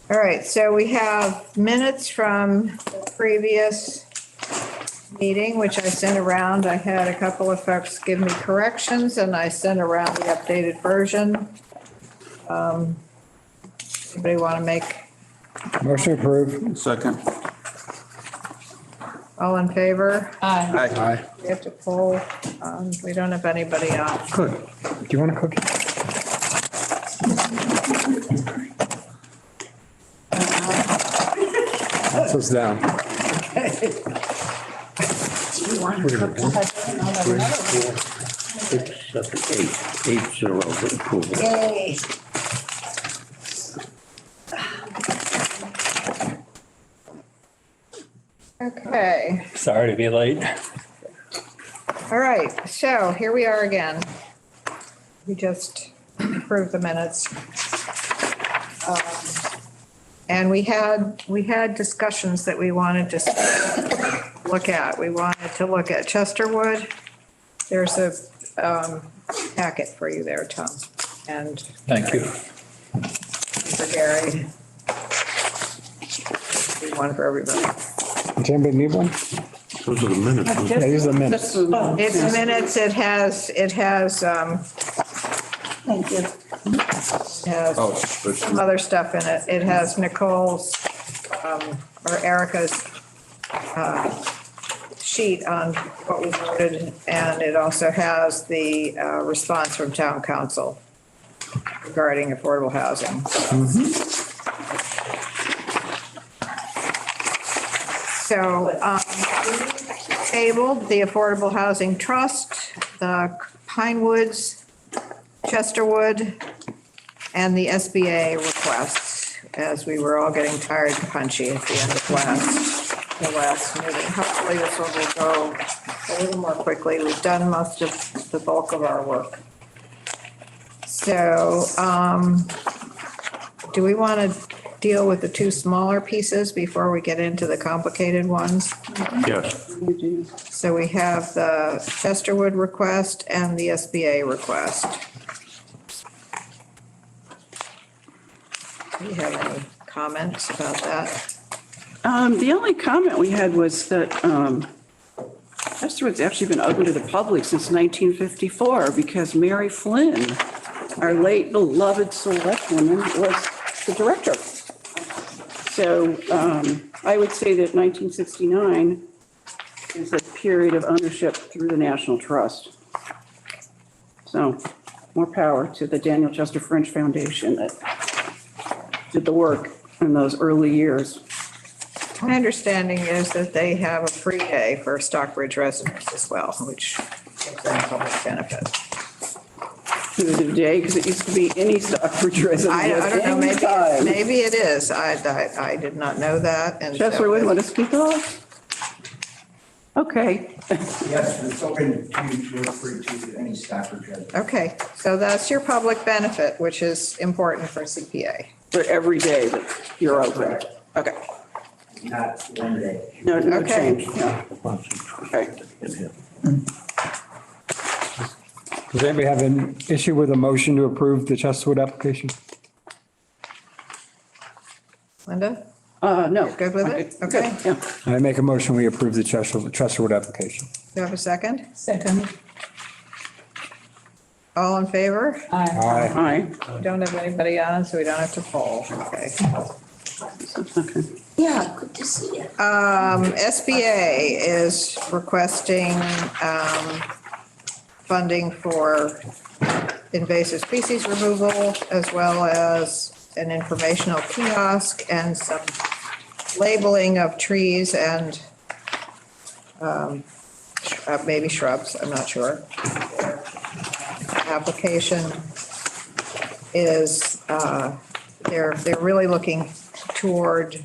All right, so we have minutes from the previous meeting, which I sent around. I had a couple of folks give me corrections, and I sent around the updated version. Anybody want to make? Motion approved. Second. All in favor? Aye. Aye. We have to poll. We don't have anybody on. Good. Do you want a cookie? Pass those down. Six, seven, eight. 8-0 for approval. Yay. Okay, Sorry to be late. all right, so here we are again. We just approved the minutes. And we had discussions that we wanted to look at. We wanted to look at Chesterwood. There's a packet for you there, Tom, and Thank you. for Gary. One for everybody. Does anybody need one? Those are the minutes. Yeah, these are the minutes. It's minutes, it has, Thank you. some other stuff in it. It has Nicole's, or Erica's, sheet on what we voted, and it also has the, response from town council regarding affordable housing. So, we tabled the Affordable Housing Trust, the Pinewoods, Chesterwood, and the SBA requests, as we were all getting tired and punchy at the end of the last meeting. Hopefully this one will go a little more quickly. We've done most of the bulk of our work. So, do we want to deal with the two smaller pieces before we get into the complicated ones? Yes. So we have the Chesterwood request and the SBA request. Do you have any comments about that? The only comment we had was that Chesterwood's actually been open to the public since 1954 because Mary Flynn, our late beloved selectwoman, was the director. So I would say that 1969 is a period of ownership through the National Trust. So more power to the Daniel Chester French Foundation that did the work in those early years. My understanding is that they have a free day for Stockbridge residents as well, which gives them public benefit. The day, because it used to be any Stockbridge resident. I don't know, anytime. maybe it is. I did not know that. And so- Chesterwood, want to speak off? Okay. Yes, it's open to, feel free to any staff or judge. Okay, so that's your public benefit, which is important for CPA. For every day that you're open. Okay. Not one day. No Okay. change. Yeah. Okay. Does anybody have an issue with a motion to approve the Chesterwood application? Linda, No. good with it? Okay. Yeah. I make a motion, we approve the Chesterwood application. do you have a second? Second. All in favor? Aye. Aye. We don't have anybody on, so we don't have to poll. Okay. Okay. Yeah, good to see you. SBA is requesting funding for invasive species removal, as well as an informational kiosk and some labeling of trees and maybe shrubs, I'm not sure. Application is, they're really looking toward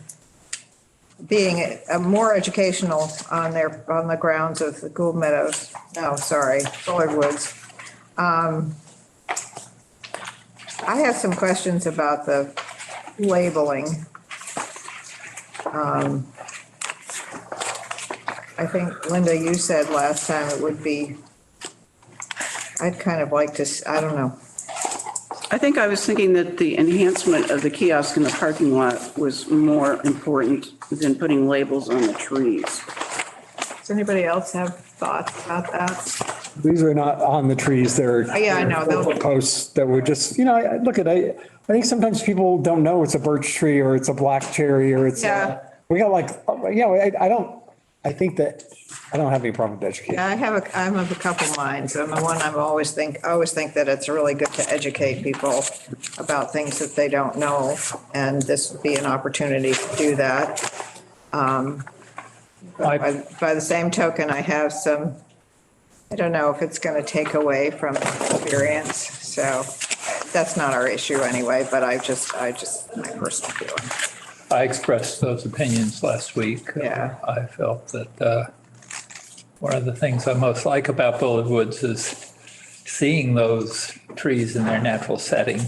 being more educational on the grounds of the Gould Meadows, Fuller Woods. I have some questions about the labeling. I think, Linda, you said last time it would be, I'd kind of like to, I don't know. I think I was thinking that the enhancement of the kiosk in the parking lot was more important than putting labels on the trees. Does anybody else have thoughts about that? These are not on the trees, they're. Oh, yeah, I know. They'll- Posts that would just, I think sometimes people don't know it's a birch tree or it's a black cherry or it's. Yeah. We got I think that, I don't have any problem with education. I have a couple minds, and the one I always think that it's really good to educate people about things that they don't know, and this would be an opportunity to do that. By the same token, I have some, I don't know if it's going to take away from experience, so that's not our issue anyway, but my personal feeling. I expressed those opinions last week. Yeah. I felt that one of the things I most like about Bullet Woods is seeing those trees in their natural setting.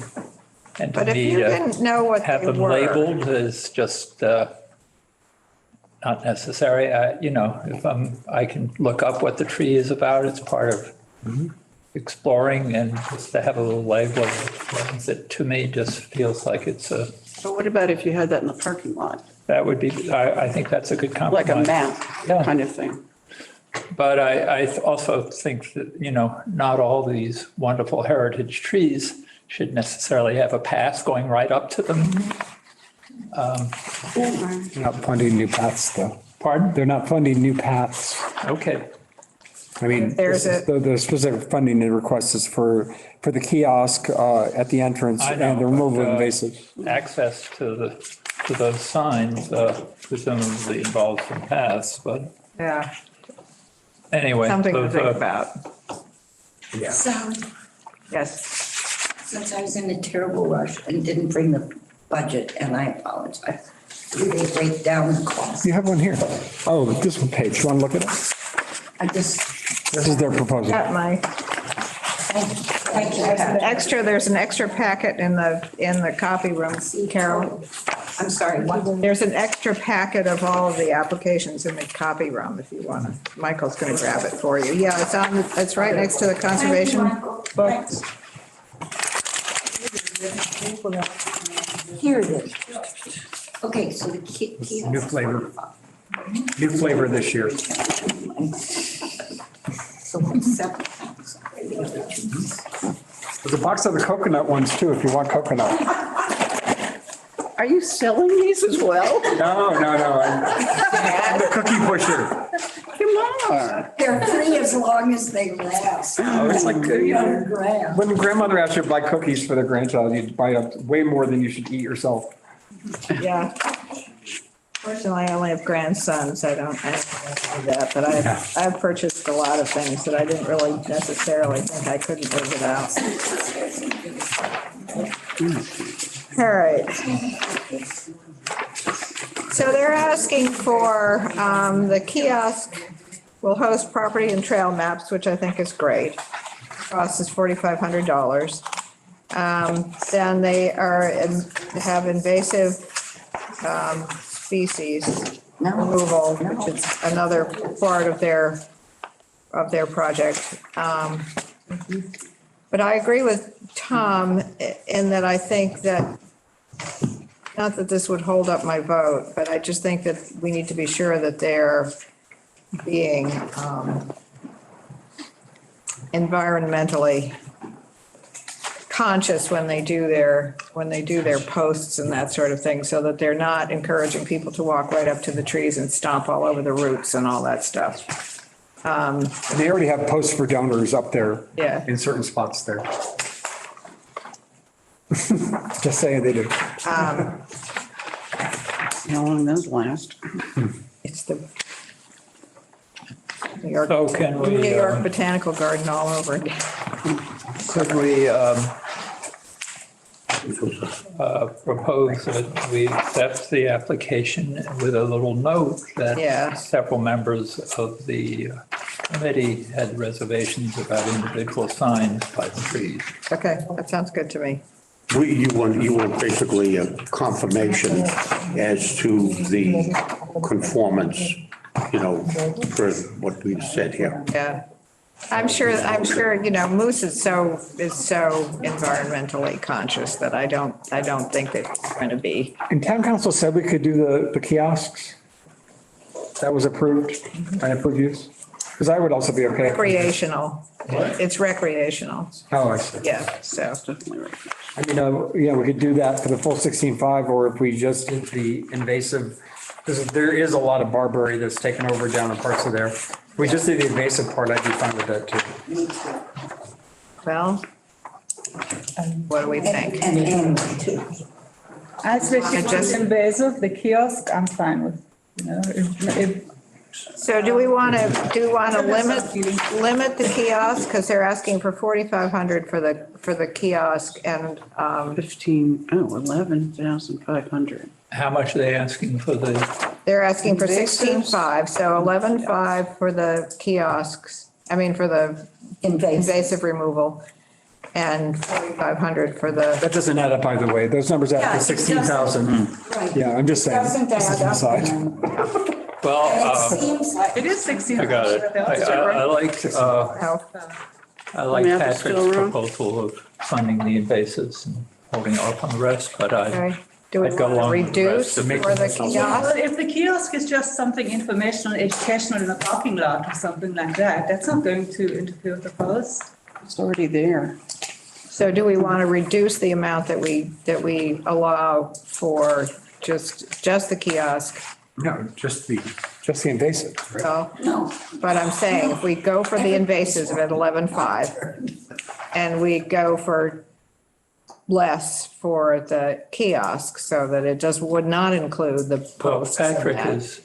And to But if me, you didn't know what have they them were. labeled is just not necessary. If I can look up what the tree is about, it's part of exploring, and just to have a little label that to me just feels like it's But what about if you had that in the parking lot? that would be, I think that's a good compromise. Like a map Yeah. kind of thing? But I also think that, not all these wonderful heritage trees should necessarily have a path going right up to them. They're not funding new paths though. Pardon? They're not funding new paths. Okay. I mean, There's the specific funding and request is for the kiosk at the entrance I and know, the removal of but, invasive. Access to those signs presumably involves some paths, but Yeah, anyway. something to those, think about. Sally, Yes. since I was in a terrible rush and didn't bring the budget, and I apologize, do they break down the cost? You have one here. Oh, this one page. You want to look at it? I just, This is their proposal. Got my thank you. there's an extra packet in the copy room, Carol. I'm sorry, what? There's an extra packet of all of the applications in the copy room if you want to. Michael's going to grab it for you. Yeah, it's right next to the conservation book. Here it is. Okay, so the kiosk. New flavor. New flavor this year. So what's separate? There's a box of the coconut ones too, if you want coconut. Are you selling these as well? No. I'm the cookie pusher. Come on. They're free as long as they last. Oh, it's like, 300 grams. when grandmother asked you to buy cookies for their grandchild, you'd buy up way more than you should eat yourself. Yeah. Fortunately, I only have grandsons. I don't do that, but I've purchased a lot of things that I didn't really necessarily think I couldn't live without. All right. So they're asking for, the kiosk will host property and trail maps, which I think is great. Cost is $4,500. Then they have invasive, species removal, which is another part of their project. But I agree with Tom in that I think that, not that this would hold up my vote, but I just think that we need to be sure that they're being environmentally conscious when they do their posts and that sort of thing, so that they're not encouraging people to walk right up to the trees and stomp all over the roots and all that stuff. And they already have posts for donors up there. Yeah. In certain spots there. Just saying they do. How long those last? It's the New York, So can we, New York Botanical Garden all over again. could we propose that we accept the application with a little note that Yeah. several members of the committee had reservations about individual signs by the trees. Okay, that sounds good to me. You want basically a confirmation as to the conformance, for what we've said here. Yeah. I'm sure, Moose is so environmentally conscious that I don't think that it's going to be. And town council said we could do the kiosks. That was approved, an approved use? Because I would also be okay. Recreational. It's recreational, Oh, I see. yeah, so, Definitely right. I mean, yeah, we could do that for the full 16.5, or if we just did the invasive, because there is a lot of barberry that's taken over down in parts of there. If we just did the invasive part, I'd be fine with that too. well, what do we think? And animal too. Especially I just- invasive, the kiosk, I'm fine with, if So do we want to limit the kiosk, because they're asking for 4,500 for the kiosk, and 11,500. How much are they asking for the, they're asking for Invasives? 16.5, so 11.5 for the kiosks, for the invasive removal, and 4,500 for the, That doesn't add up either way. Those numbers add Yeah, to it doesn't. 16,000. Right. Yeah, I'm just saying. Doesn't This is add up. inside. well, It seems like. it is 16. I got it. I like Math is still Patrick's wrong. proposal of funding the invasives and holding off on the rest, but okay, do we I'd go want to along with the reduce rest for of the it. kiosk? But if the kiosk is just something informational, educational in a parking lot or something like that, that's not going to interfere with the policy. It's already there. So do we want to reduce the amount that we allow for just the kiosk? No, just the invasive. right? So, No, but I'm saying if we go for the invasives at 11.5 and we go for less for the kiosk, so that it just would not include the Well, posts. and Patrick that. has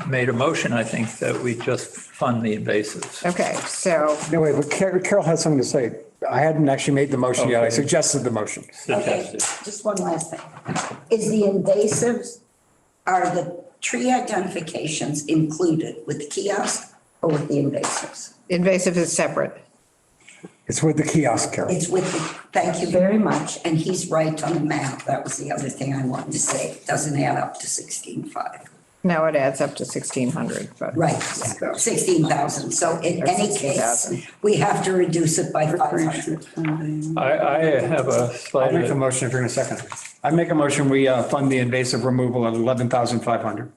made a motion, I think, that we just fund the invasives. Okay, so, No, wait, but Carol has something to say. I hadn't actually made the motion yet. I Okay. suggested the motion. okay, Suggested. just one last thing. Is the invasives, are the tree identifications included with the kiosk or with the invasives? invasive is separate. It's with the kiosk, Carol. It's with the, thank you very much, and he's right on the math. That was the other thing I wanted to say. It doesn't add up to 16.5. Now it adds up to 1,600, but. Right, 16,000. So in any case, 16,000. we have to reduce it by 500. Recreation funding. I have a I'll slight, make a motion if you're in a second. I make a motion, we fund the invasive removal at 11,500.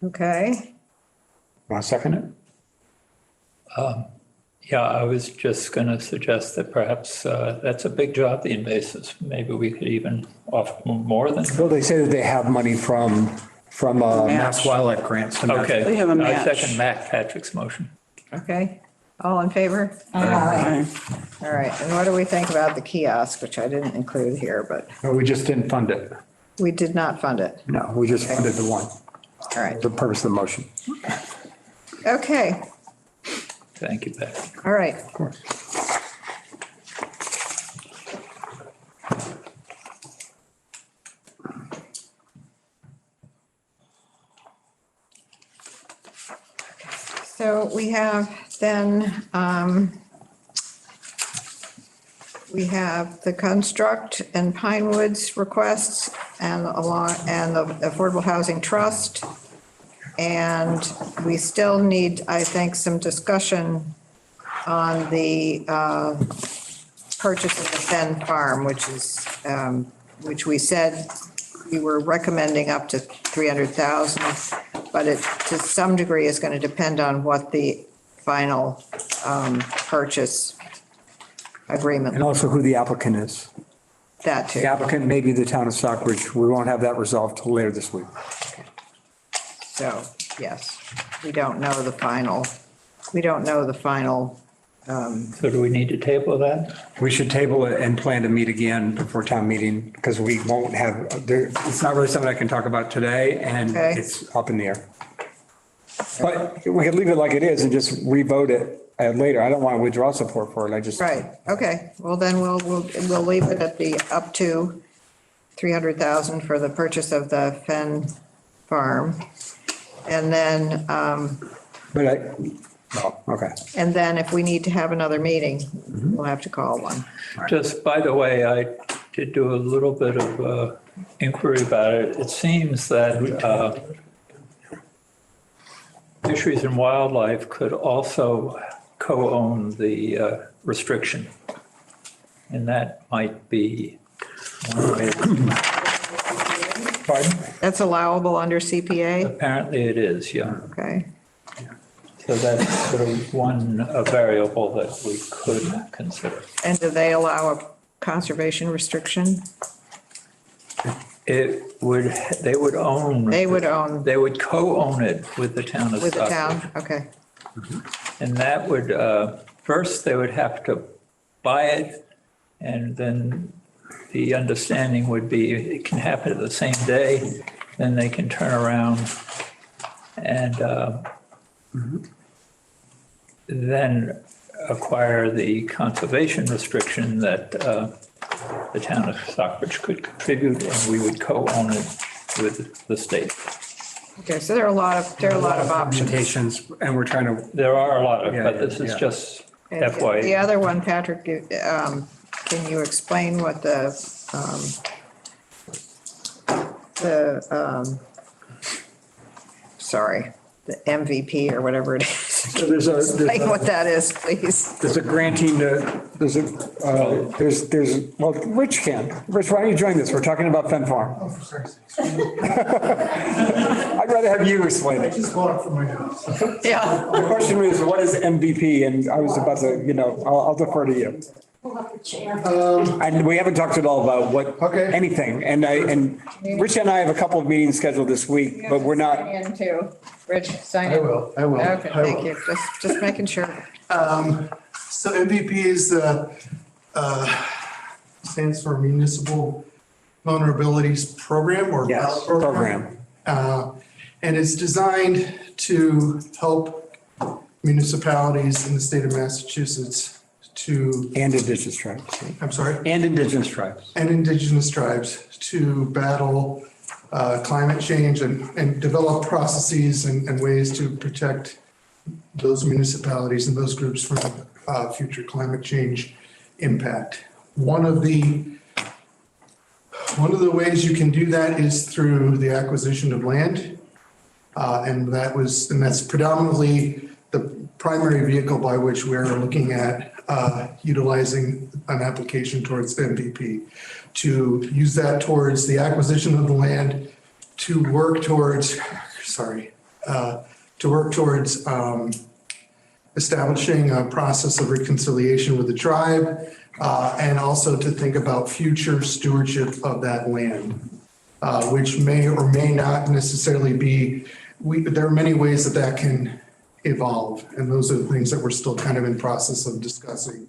Okay, Want to second it? yeah, I was just going to suggest that perhaps that's a big job, the invasives. Maybe we could even offer more than. Well, they say that they have money from Mass Match. Wildlife grants. to match. Okay. They have a I match. second Patrick's motion. okay. All in favor? Okay. All right, and what do we think about the kiosk, which I didn't include here, but No, we just didn't fund it. we did not fund it. No, we just funded the one, All right, the purpose of the motion. okay, Thank you, Patrick. all right. Of course. So we have then, we have the Construct and Pine Woods requests and the Affordable Housing Trust. And we still need, I think, some discussion on the purchase of the Fen Farm, which we said we were recommending up to 300,000, but it, to some degree, is going to depend on what the final purchase agreement, And also who the applicant is. that too. The applicant may be the town of Stockbridge. We won't have that resolved till later this week. So, yes, we don't know the final, So do we need to table that? We should table it and plan to meet again before town meeting because we won't have, it's not really something I can talk about today and Okay. it's up in the air. But we could leave it like it is and just revote it later. I don't want to withdraw support for it. I just. right, okay. Well, then we'll leave it at the up to 300,000 for the purchase of the Fen Farm. And then, Okay. and then if we need to have another meeting, we'll have to call one. Just by the way, I did do a little bit of inquiry about it. It seems that Fisheries and Wildlife could also co-own the restriction. And that might be one way. Pardon? That's allowable under CPA? Apparently it is, yeah. Okay. So that's sort of one variable that we could consider. And do they allow a conservation restriction? It would, they would own. They would own They would co-own it with the town of with the Stockbridge. town? Okay. And that would, first, they would have to buy it, and then the understanding would be it can happen the same day, then they can turn around and then acquire the conservation restriction that the town of Stockbridge could contribute, and we would co-own it with the state. Okay, so there are a lot of options. Limitations, and we're trying to, There are a lot of, Yeah, but this is yeah. just And The FYI. other one, Patrick, can you explain what sorry, the MVP or whatever it is? so there's Explain what that is, please. a granting, well, Rich can. Rich, why don't you join this? We're talking about Fen Farm. I'd rather have you explain it. Just bought it for my house. Yeah. The question is, what is MVP? And I was about to, I'll defer to you. And we haven't talked at all about Okay. anything. And Rich and I have a couple of meetings scheduled this week, but we're not. Sign in too. Rich, sign in. I will. Okay, I thank will. you. Just making sure. So MVP is stands for Municipal Vulnerabilities Program or Yes, program. And it's designed to help municipalities in the state of Massachusetts to, And indigenous tribes. I'm sorry, And indigenous tribes. and indigenous tribes to battle climate change and develop processes and ways to protect those municipalities and those groups from future climate change impact. One of the ways you can do that is through the acquisition of land. And that's predominantly the primary vehicle by which we're looking at utilizing an application towards MVP, to use that towards the acquisition of the land, to work towards establishing a process of reconciliation with the tribe, and also to think about future stewardship of that land, which may or may not necessarily be, there are many ways that can evolve. And those are the things that we're still kind of in process of discussing.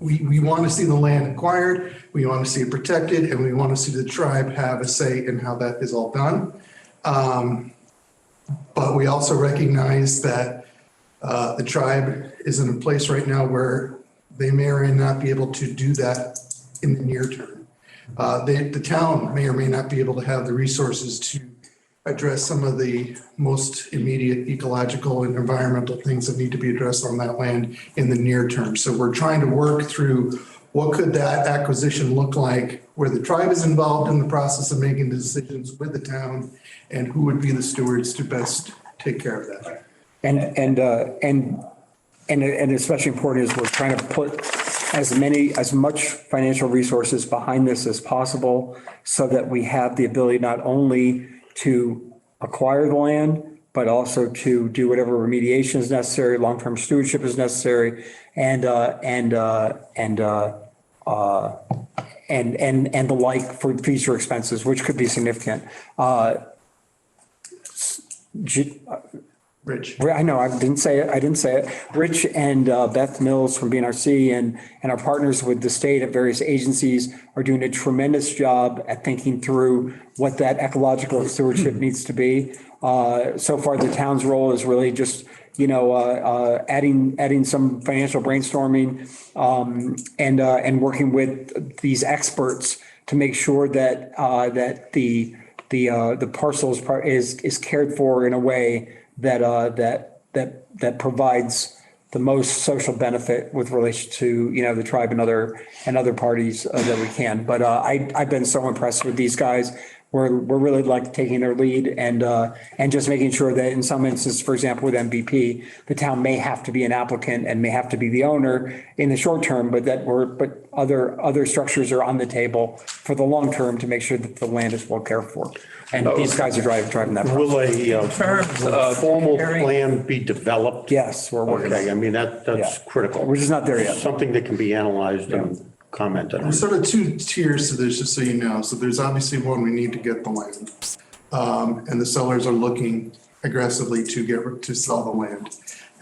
We want to see the land acquired, we want to see it protected, and we want to see the tribe have a say in how that is all done. But we also recognize that the tribe is in a place right now where they may or may not be able to do that in the near term. The town may or may not be able to have the resources to address some of the most immediate ecological and environmental things that need to be addressed on that land in the near term. So we're trying to work through what could that acquisition look like where the tribe is involved in the process of making decisions with the town, and who would be the stewards to best take care of that. And especially important is we're trying to put as much financial resources behind this as possible so that we have the ability not only to acquire the land, but also to do whatever remediation is necessary, long-term stewardship is necessary, and the like for future expenses, which could be significant. Rich. I know, I didn't say it. Rich and Beth Mills from BNRC and our partners with the state at various agencies are doing a tremendous job at thinking through what that ecological stewardship needs to be. So far, the town's role is really just, adding some financial brainstorming and working with these experts to make sure that the parcel is cared for in a way that provides the most social benefit with relation to, the tribe and other parties that we can. But I've been so impressed with these guys. we're really like taking their lead and just making sure that in some instances, for example, with MVP, the town may have to be an applicant and may have to be the owner in the short term, but other structures are on the table for the long term to make sure that the land is well cared for. And these guys are driving that. Will terms a of formal hearing- plan be developed? Yes, we're working. Okay, I mean, that's Yeah. critical. We're just not there yet. Something that can be analyzed and commented on. There's sort of two tiers to this, just so you know. So there's obviously one, we need to get the land. And the sellers are looking aggressively to sell the land.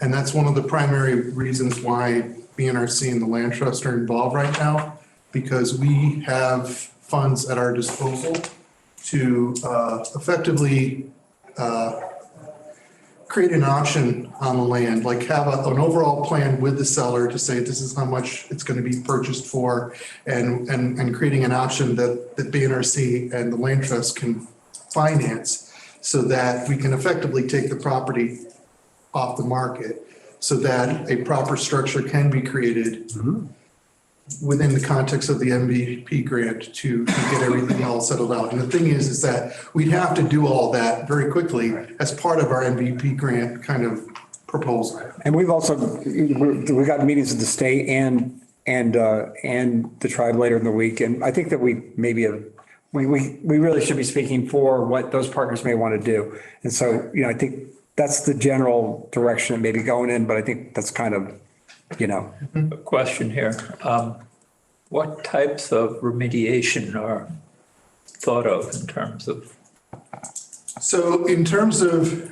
And that's one of the primary reasons why BNRC and the Land Trust are involved right now, because we have funds at our disposal to effectively create an option on the land, like have an overall plan with the seller to say this is how much it's going to be purchased for, and creating an option that BNRC and the Land Trust can finance so that we can effectively take the property off the market so that a proper structure can be created within the context of the MVP grant to get everything all settled out. And the thing is that we'd have to do all that very quickly as part of our MVP grant kind of proposal. And we've we got meetings with the state and the tribe later in the week. And I think that we really should be speaking for what those partners may want to do. And so, I think that's the general direction maybe going in, but I think that's kind of, A question here. What types of remediation are thought of in terms of? So in terms of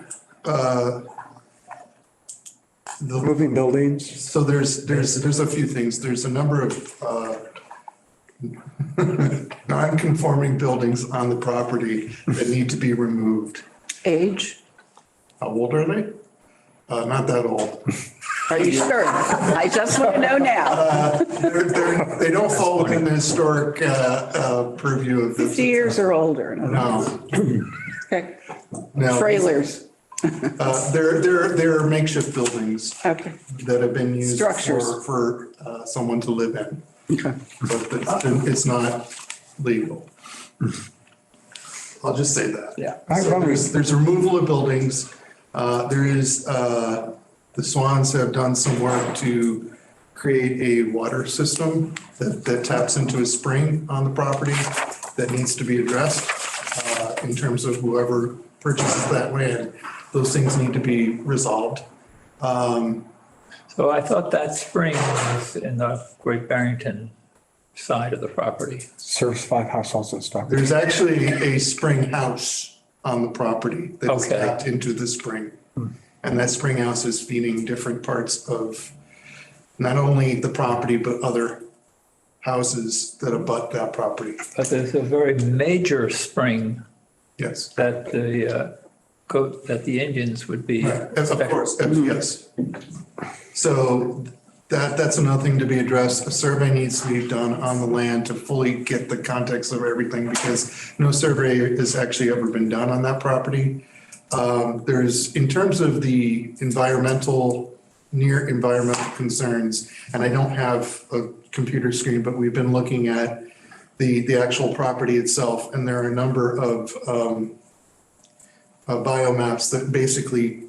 moving buildings. so there's a few things. There's a number of non-conforming buildings on the property that need to be removed. Age? How old are they? Not that old. Are you sure? I just want to know now. They don't fall within the historic purview of 50 years or older. No, Okay. no. Trailers. They're makeshift buildings Okay. that have been used Structures. for someone to live in. Okay. But it's not legal. I'll just say that. Yeah. So there's removal of buildings. There is, the Swans have done some work to create a water system that taps into a spring on the property that needs to be addressed. In terms of whoever purchases that land, those things need to be resolved. So I thought that spring was in the Great Barrington side of the property. Serves 5 households in Stockbridge. There's actually a spring house on the property that is Okay. tapped into the spring. And that spring house is feeding different parts of not only the property, but other houses that abut that property. But there's a very major spring Yes. that the Indians would be. Of course, yes. So that's another thing to be addressed. A survey needs to be done on the land to fully get the context of everything because no survey has actually ever been done on that property. There's, in terms of the near environmental concerns, and I don't have a computer screen, but we've been looking at the actual property itself, and there are a number of biomaps that basically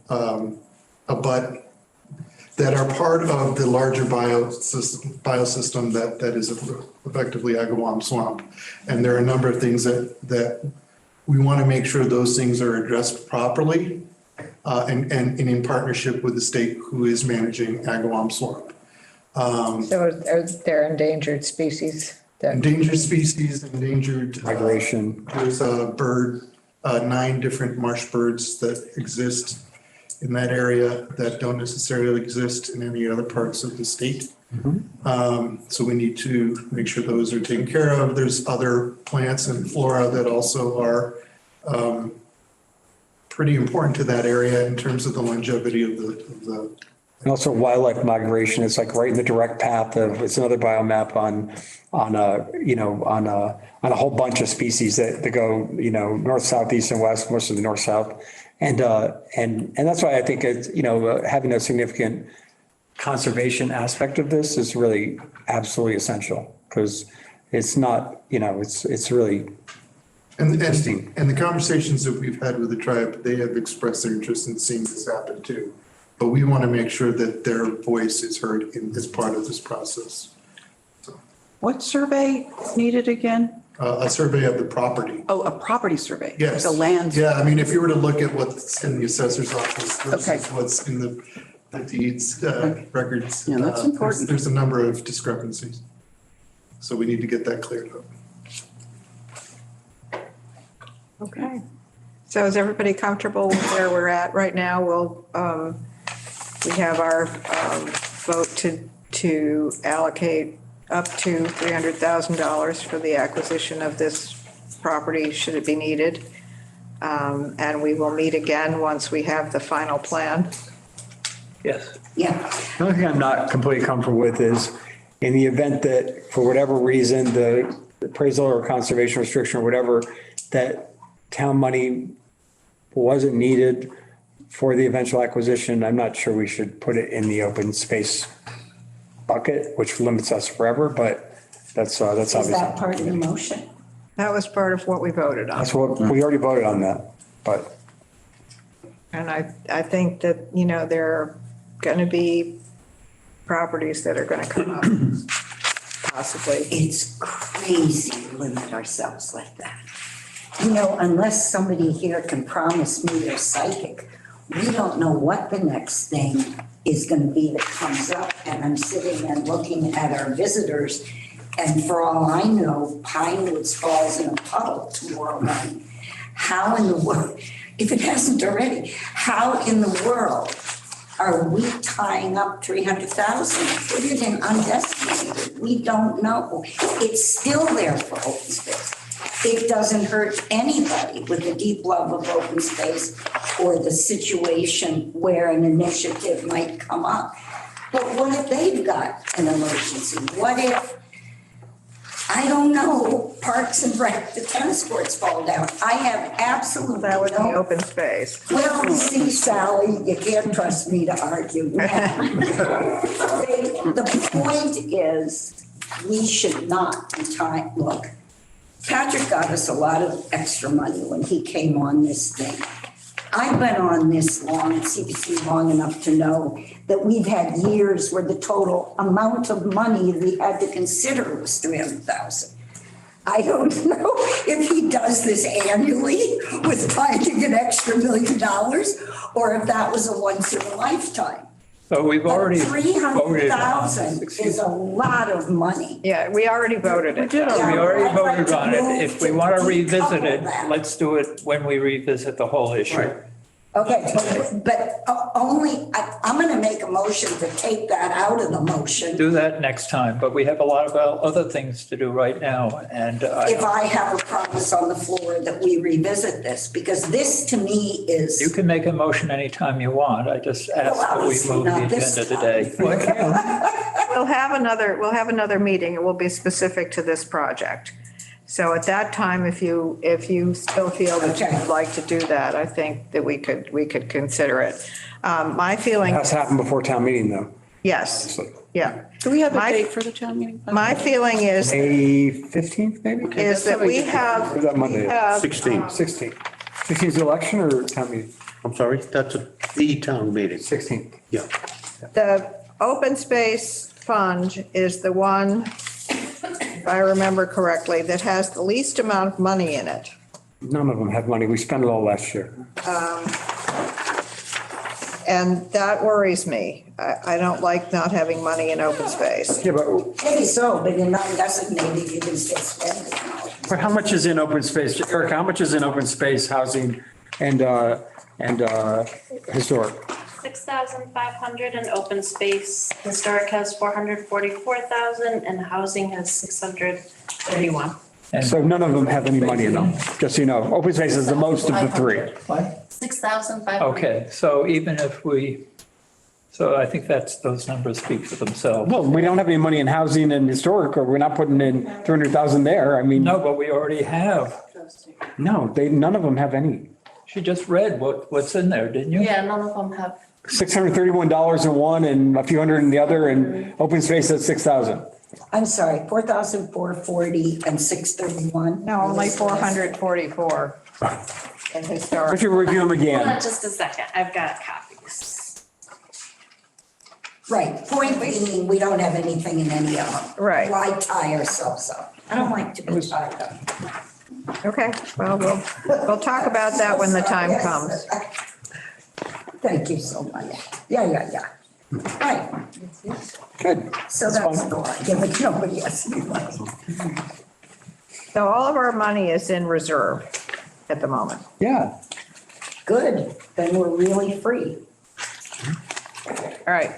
abut, that are part of the larger biosystem that is effectively Agawam Swamp. And there are a number of things that we want to make sure those things are addressed properly and in partnership with the state who is managing Agawam Swamp. So are there endangered species? Endangered species, endangered. Migration. There's a bird, 9 different marsh birds that exist in that area that don't necessarily exist in any other parts of the state. So we need to make sure those are taken care of. There's other plants and flora that also are pretty important to that area in terms of the longevity of the And also wildlife migration, it's like right in the direct path of, it's another biomap on a whole bunch of species that go, north, south, east and west, most of the north, south. And that's why I think it's, having a significant conservation aspect of this is really absolutely essential because it's not, it's really, And Interesting. the conversations that we've had with the tribe, they have expressed their interest in seeing this happen too. But we want to make sure that their voice is heard as part of this process. What survey is needed again? A survey of the property. Oh, a property survey. Yes. The land. Yeah, I mean, if you were to look at what's in the assessor's office Okay. versus what's in the deeds records. Yeah, that's important. There's a number of discrepancies. So we need to get that cleared up. Okay. So is everybody comfortable with where we're at right now? We have our vote to allocate up to $300,000 for the acquisition of this property, should it be needed. And we will meet again once we have the final plan. Yes. Yeah, The only thing I'm not completely comfortable with is in the event that for whatever reason, the appraisal or conservation restriction or whatever, that town money wasn't needed for the eventual acquisition, I'm not sure we should put it in the open space bucket, which limits us forever, but that's is obviously. that part of the motion? That was part of what we voted on. That's what, we already voted on that, but And I think that, you know, there are going to be properties that are going to come up, possibly. It's crazy to limit ourselves like that. You know, unless somebody here can promise me they're psychic, we don't know what the next thing is going to be that comes up. And I'm sitting and looking at our visitors, and for all I know, Pine Woods falls in a puddle tomorrow night. How in the world, if it hasn't already, how in the world are we tying up 300,000? Put it in undesignated. We don't know. It's still there for open space. It doesn't hurt anybody with a deep love of open space or the situation where an initiative might come up. But what if they've got an emergency? What if, I don't know, Parks and Rec, the tennis courts fall down? I have absolutely That would be no. open space. Well, see, Sally, you can't trust me to argue. The point is, we should not be tying, look, Patrick got us a lot of extra money when he came on this thing. I've been on this long, at CPC long enough to know that we've had years where the total amount of money we had to consider was 300,000. I don't know if he does this annually with finding an extra $1 million or if that was a once in a lifetime. So we've already But voted on 300,000 this. is a lot of money. Yeah, we already voted it. We already I'd like voted to on it. move If we to want to revisit it, decouple that. let's do it when we revisit the whole issue. Okay, but only, I'm going to make a motion to take that out of the motion. Do that next time, but we have a lot of other things to do right now, and If I have a promise on the floor that we revisit this, because this to me is. you can make a motion anytime you want. I just ask that we obviously move the not this agenda today. We'll have another meeting. It will be specific to this project. So at that time, if you still feel that Okay. you'd like to do that, I think that we could consider it. My feeling, it has to happen before town meeting though. yes, yeah. Do we have a My- date for the town meeting? My feeling is May 15th, maybe? that we have. Or that Monday? 16. 16th. 16th is the election or town meeting? I'm sorry, that's the town meeting. 16th. Yeah. The open space fund is the one, if I remember correctly, that has the least amount of money in it. None of them have money. We spent it all last year. And that worries me. I don't like not having money in open space. Yeah, but Maybe so, but in non-designated, you can still spend it. but how much is in open space? Eric, how much is in open space, housing and historic? 6,500 in open space. Historic has 444,000 and housing has 631. So none of them have any money in them, just so you know. Open space is the most of the three. 6,500. Okay, so even if so I think those numbers speak for themselves. Well, we don't have any money in housing and historic, or we're not putting in 200,000 there. I mean, No, but we already have. no, none of them have any. She just read what's in there, didn't you? Yeah, none of them have. $631 in one and a few hundred in the other, and open space at 6,000. I'm sorry, 4,440 and 631? No, only 444 in If historic. you review them Hold again, on just a second, I've got copies. Right, point being, we don't have anything in any of them. Right. Why tie ourselves up? I don't like to be tied up. Okay, well, we'll talk about that when the time comes. Thank you so much. Yeah. Right, good. so that's why, yeah, but nobody asked me money. So all of our money is in reserve at the moment. Yeah. Good, then we're really free. All right.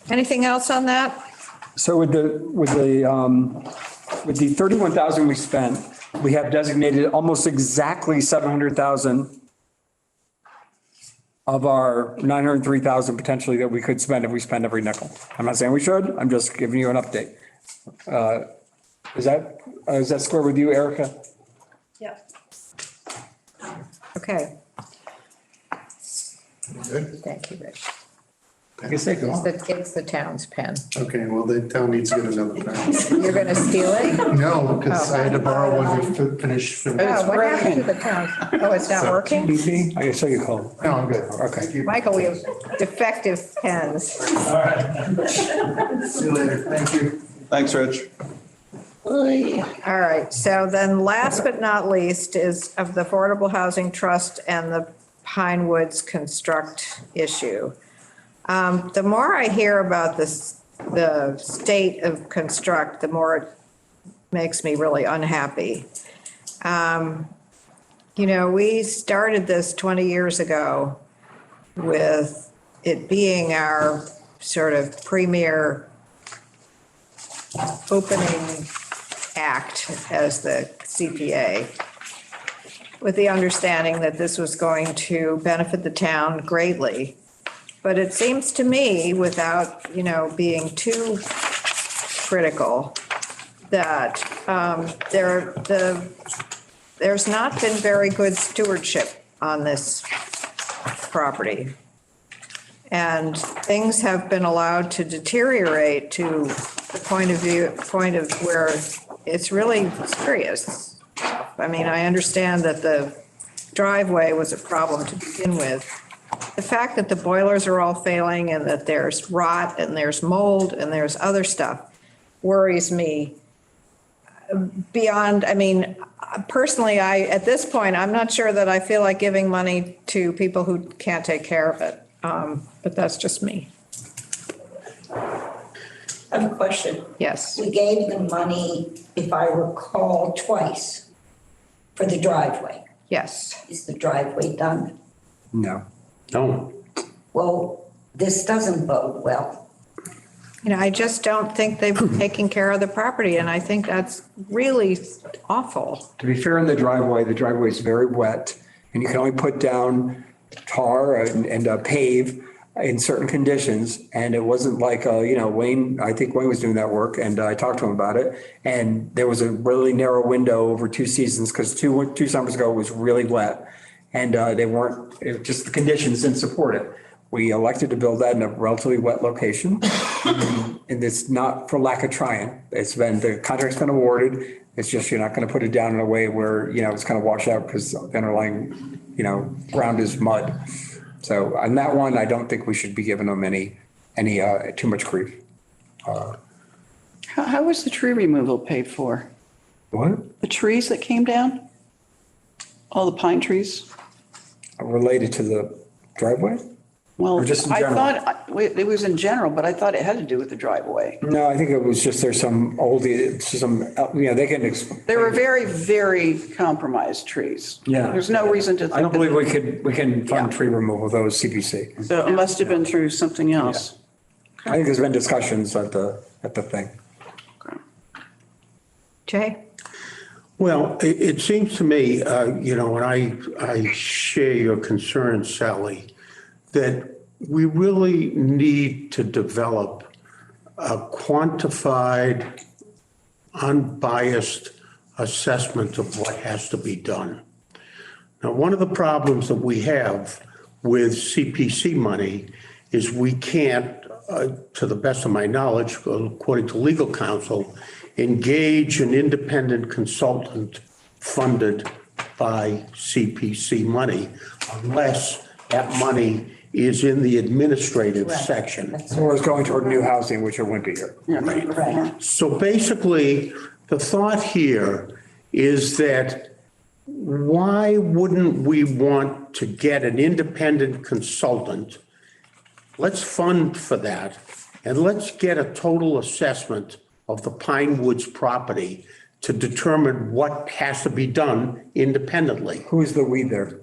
Anything else on that? So with the 31,000 we spent, we have designated almost exactly 700,000 of our 903,000 potentially that we could spend if we spend every nickel. I'm not saying we should, I'm just giving you an update. Is that square with you, Erica? Yep. Okay, Good. thank you, Rich. I guess they go on. It's the town's pen. Okay, well, the town needs to get another pen. You're gonna steal it? No, because I had to borrow one to finish. Oh, what happened to the town? Oh, it's not working? BP? I saw you called. No, I'm good. Okay. Thank you. Michael, we have defective pens. See you later. Thank you. Thanks, Rich. All right, so then last but not least is of the Affordable Housing Trust and the Pine Woods Construct issue. The more I hear about this, the state of Construct, the more it makes me really unhappy. We started this 20 years ago with it being our sort of premier opening act as the CPA, with the understanding that this was going to benefit the town greatly. But it seems to me, without, being too critical, that there's not been very good stewardship on this property. And things have been allowed to deteriorate to the point of where it's really serious. I mean, I understand that the driveway was a problem to begin with. The fact that the boilers are all failing and that there's rot and there's mold and there's other stuff worries me beyond, personally, at this point, I'm not sure that I feel like giving money to people who can't take care of it. But that's just me. I have a question. Yes. We gave them money, if I recall, twice for the driveway. Yes. Is the driveway done? No. No. Well, this doesn't bode well. I just don't think they've taken care of the property, and I think that's really awful. To be fair, in the driveway is very wet, and you can only put down tar and pave in certain conditions. And it wasn't like, Wayne, I think Wayne was doing that work, and I talked to him about it. And there was a really narrow window over 2 seasons, because two summers ago it was really wet. And just the conditions didn't support it. We elected to build that in a relatively wet location. And it's not for lack of trying. The contract's been awarded. It's just, you're not going to put it down in a way where, it's going to wash out because the underlying, ground is mud. So on that one, I don't think we should be giving them any too much grief. How was the tree removal paid for? What? The trees that came down? All the pine trees? Related to the driveway? Well, Or just in I general? thought, it was in general, but I thought it had to do with the driveway. No, I think it was just, there's some they can. They were very, very compromised trees. Yeah. There's no reason to think. I don't believe that- we can fund Yeah. tree removal, those CPC. So it must have been through something else. I think there's been discussions at the thing. Jay? Well, it seems to me, and I share your concerns, Sally, that we really need to develop a quantified, unbiased assessment of what has to be done. Now, one of the problems that we have with CPC money is we can't to the best of my knowledge, according to legal counsel, engage an independent consultant funded by CPC money unless that money is in the administrative section. Or is going toward new housing, which it wouldn't be here. Right. So basically, the thought here is that why wouldn't we want to get an independent consultant? Let's fund for that, and let's get a total assessment of the Pine Woods property to determine what has to be done independently. Who is the "we" there?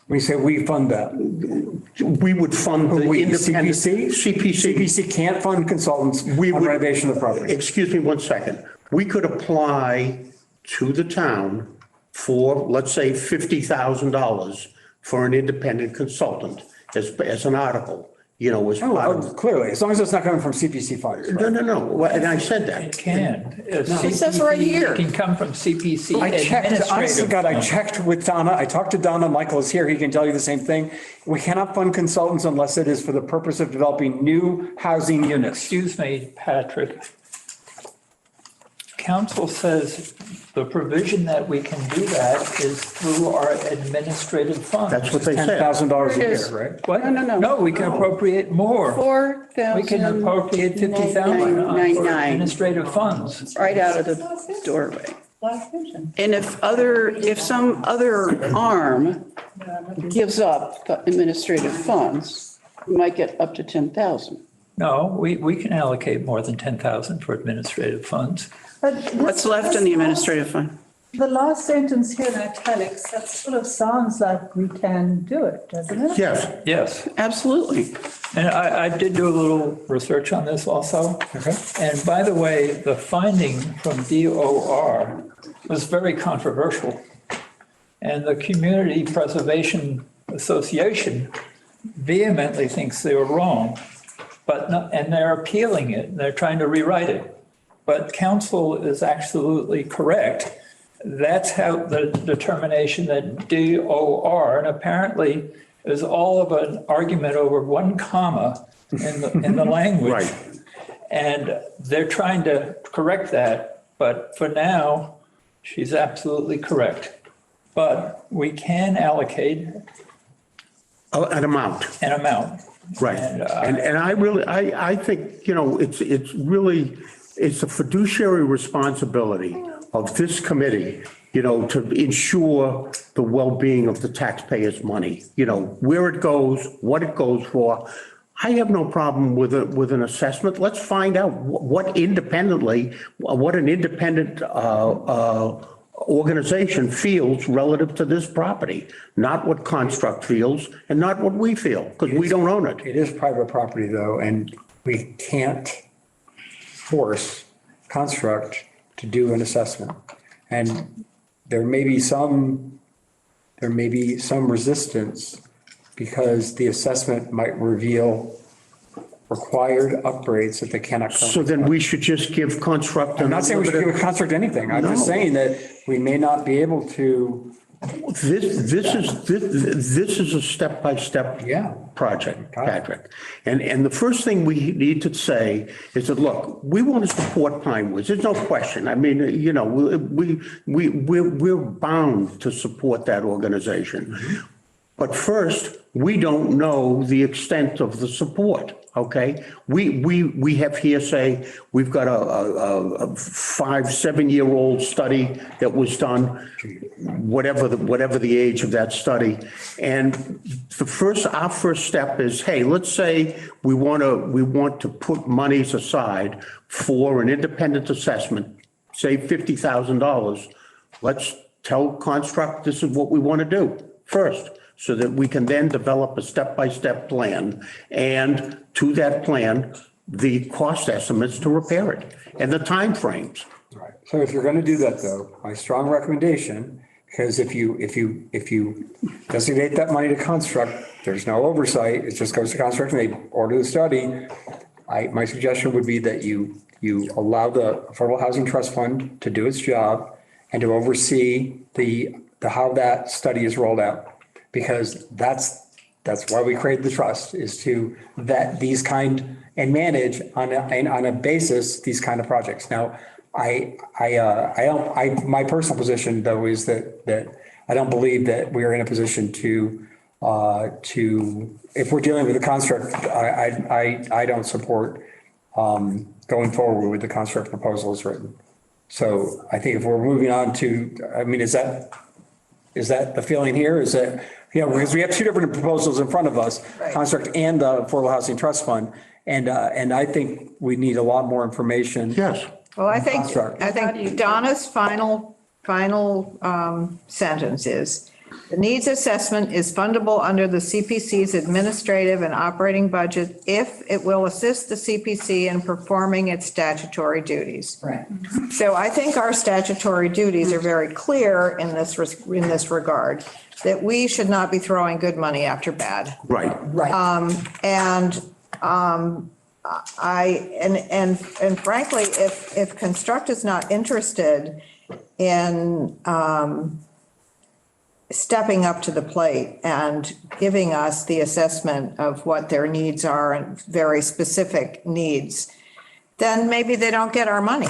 When you say we fund that, We would fund the we, independent. CPC? CPC. CPC can't fund consultants on renovation of the property. Excuse me one second. We could apply to the town for, let's say, $50,000 for an independent consultant as an article, as part Oh, of. clearly, as long as it's not coming from CPC funds. No, no, no. Well, and I said It that. can. It says right here. It can come from CPC I checked, honestly, God, I administrative. checked with Donna. I talked to Donna. Michael is here. He can tell you the same thing. We cannot fund consultants unless it is for the purpose of developing new housing units. Excuse me, Patrick. Council says the provision that we can do that is through our administrative funds. That's what they said. $10,000 a Here it is. year, right? What? No. No, we can appropriate more. 4,000. We can appropriate 50,000 for 99. administrative funds. Right out of the doorway. And if some other arm gives up the administrative funds, we might get up to 10,000. No, we can allocate more than 10,000 for administrative funds. What's left in the administrative fund? The last sentence here in italics, that sort of sounds like we can do it, doesn't it? Yes. Yes. Absolutely. And I did do a little research on this also. Okay. And by the way, the finding from DOR was very controversial. And the Community Preservation Association vehemently thinks they were wrong, and they're appealing it, and they're trying to rewrite it. But council is absolutely correct. That's how the determination that DOR, and apparently is all of an argument over one comma in the language. Right. And they're trying to correct that, but for now, she's absolutely correct. But we can allocate An amount. an amount. Right. And I really, I think, it's a fiduciary responsibility of this committee, to ensure the well-being of the taxpayers' money, where it goes, what it goes for. I have no problem with an assessment. Let's find out what an independent organization feels relative to this property, not what Construct feels and not what we feel, because we don't own it. It is private property though, and we can't force Construct to do an assessment. And there may be some resistance because the assessment might reveal required upgrades that they cannot. So then we should just give Construct. I'm not saying we should give Construct anything. I'm just No. saying that we may not be able to. This is a step-by-step Yeah. project, Patrick. And the first thing we need to say is that, look, we want to support Pine Woods. There's no question. I mean, we're bound to support that organization. But first, we don't know the extent of the support, okay? We have hearsay. We've got a 5-7-year-old study that was done, whatever the age of that study. And our first step is, hey, let's say we want to put monies aside for an independent assessment, say $50,000. Let's tell Construct this is what we want to do first, so that we can then develop a step-by-step plan. And to that plan, the cost estimates to repair it and the timeframes. Right. So if you're going to do that though, my strong recommendation, because if you designate that money to Construct, there's no oversight. It just goes to Construct and they order the study. My suggestion would be that you allow the Affordable Housing Trust Fund to do its job and to oversee how that study is rolled out. Because that's That's why we created the trust, is to vet these kind and manage on a basis, these kind of projects. Now, my personal position though is that I don't believe that we are in a position to, if we're dealing with a construct, I don't support going forward with the construct proposal as written. So I think if we're moving on to, I mean, is that the feeling here? Is that, because we have two different proposals in front of us, Right. construct and the Affordable Housing Trust Fund. And I think we need a lot more information. Yes. Well, I think Construct. Donna's final sentence is, the needs assessment is fundable under the CPC's administrative and operating budget if it will assist the CPC in performing its statutory duties. Right. So I think our statutory duties are very clear in this regard, that we should not be throwing good money after bad. Right. Right. And frankly, if Construct is not interested in stepping up to the plate and giving us the assessment of what their needs are and very specific needs, then maybe they don't get our money.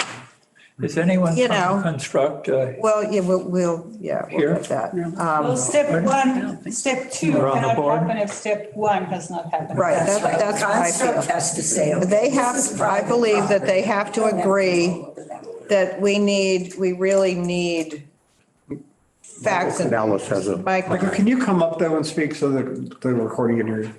Is anyone You from know. Construct? Well, yeah, we'll Here? get that. Well, step one, step two We're on the cannot board. happen if step one has not happened. Right, that's what I Construct feel. has to say, okay, They this have, is I private believe that they have to property. agree that we really need facts and. Dallas has a. Mike, Can you come up though and speak so that the recording can hear you?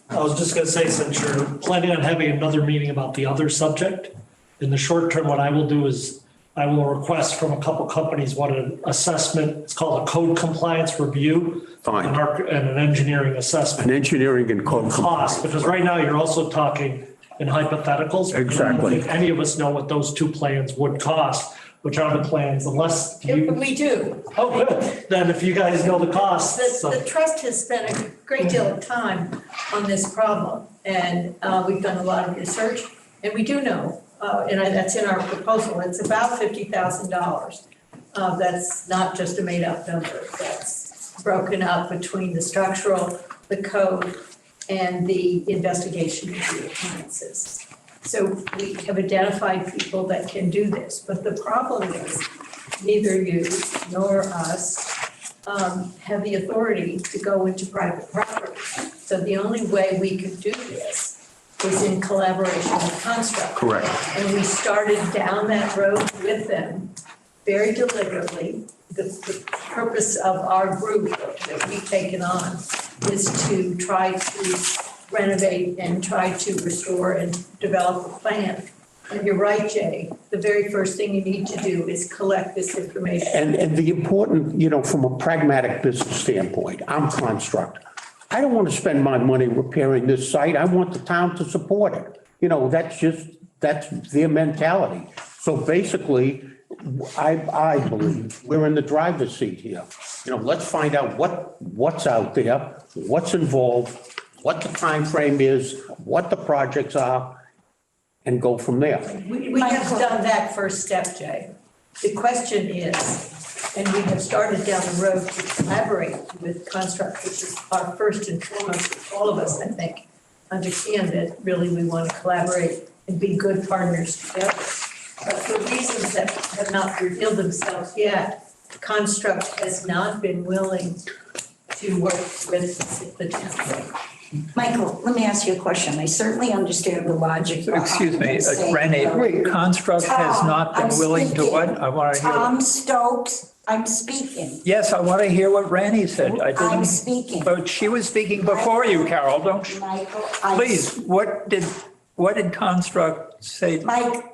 I was just gonna say, since you're planning on having another meeting about the other subject, in the short term, what I will do is I will request from a couple companies what an assessment, it's called a code compliance review. Fine. And an engineering assessment An engineering and code. cost, because right now you're also talking in hypotheticals. Exactly. I don't think any of us know what those two plans would cost, which are the plans, unless you, We do. oh, good. Then if you guys know the costs. The trust has spent a great deal of time on this problem, and we've done a lot of research, and we do know, that's in our proposal, it's about $50,000. That's not just a made-up number, that's broken up between the structural, the code, and the investigation of the appliances. So we have identified people that can do this, but the problem is neither you nor us have the authority to go into private property. So the only way we could do this is in collaboration with Construct. Correct. And we started down that road with them very deliberately. The purpose of our group that we've taken on is to try to renovate and try to restore and develop a plan. And you're right, Jay, the very first thing you need to do is collect this information. And the important, from a pragmatic business standpoint, I'm Construct. I don't want to spend my money repairing this site. I want the town to support it. That's their mentality. So basically, I believe we're in the driver's seat here. Let's find out what's out there, what's involved, what the time frame is, what the projects are, and go from there. We have done that first step, Jay. The question is, and we have started down the road to collaborate with Construct, which is our first and foremost, all of us, I think, understand that really we want to collaborate and be good partners together. But for reasons that have not revealed themselves yet, Construct has not been willing to work with the town. Michael, let me ask you a question. I certainly understand the logic. Excuse me, behind Renee, saying- Construct has not been Tom, willing to I'm what? speaking. I want to hear. Tom Stokes, I'm speaking. Yes, I want to hear what Randy said. I I'm didn't, speaking. but she was speaking before you, Carol, don't you? Michael, Please, what did Construct say? Mike,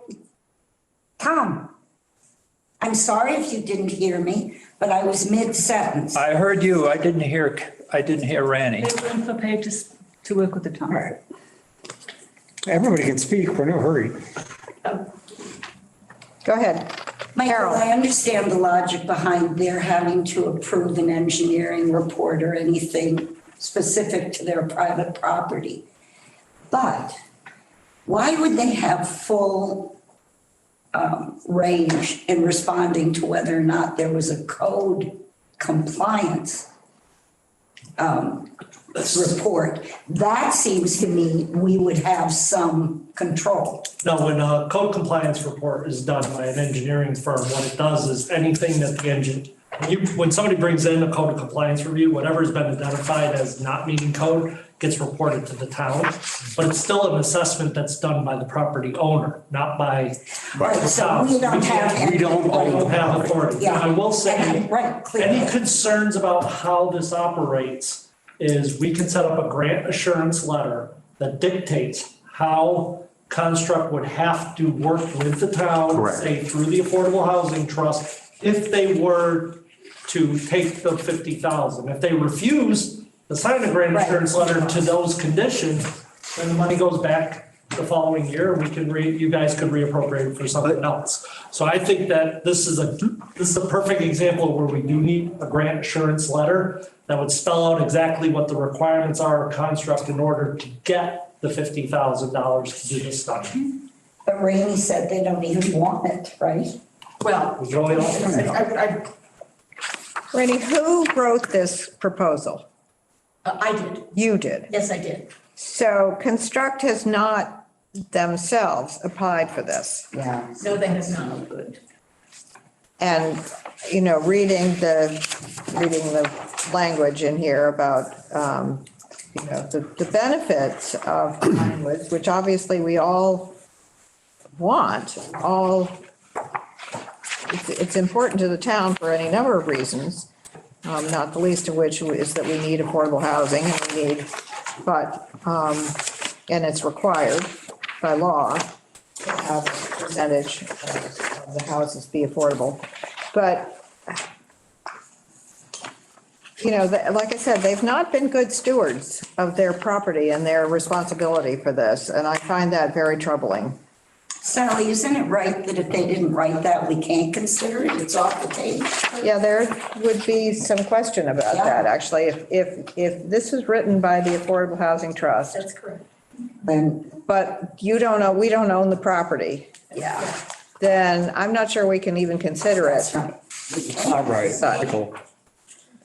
Tom, I'm sorry if you didn't hear me, but I was mid-sentence. I heard you. I didn't hear Randy. They're willing to pay to work with the town. All right. Everybody can speak. We're in no hurry. go ahead. Michael, Carol. I understand the logic behind their having to approve an engineering report or anything specific to their private property. But why would they have full range in responding to whether or not there was a code compliance report, that seems to me we would have some control. No, when a code compliance report is done by an engineering firm, what it does is anything that the when somebody brings in a code of compliance review, whatever's been identified as not meeting code gets reported to the town. But it's still an assessment that's done by the property owner, not by Right, the so town. we don't have any. We don't I don't have authority. Yeah. I will say, Right, clear. any concerns about how this operates is we can set up a grant assurance letter that dictates how Construct would have to work with the town, Correct. say through the Affordable Housing Trust, if they were to take the 50,000. If they refuse to sign a grant Right. assurance letter to those conditions, then the money goes back the following year, we can you guys could reappropriate for something else. So I think that this is a perfect example where we do need a grant assurance letter that would spell out exactly what the requirements are of Construct in order to get the $50,000 to do this study. But Rainey said they don't even want it, right? Well, It's really all- Rainey, who wrote this proposal? I did, You did. yes, I did. So Construct has not themselves applied for this. Yeah. No, they have not. Good. And, you know, reading the language in here about, you know, the benefits of pine woods, which obviously we all want, it's important to the town for any number of reasons, not the least of which is that we need affordable housing and we need, but, and it's required by law to have a percentage of the houses be affordable. But, you know, like I said, they've not been good stewards of their property and their responsibility for this, and I find that very troubling. Sally, isn't it right that if they didn't write that, we can't consider it? It's off the table. Yeah, there would be some question about that, actually. If this was written by the Affordable Housing Trust, That's correct. Then, but you don't know, we don't own the property, yeah, then I'm not sure we can even consider that's it. right. We can't. All right, Michael.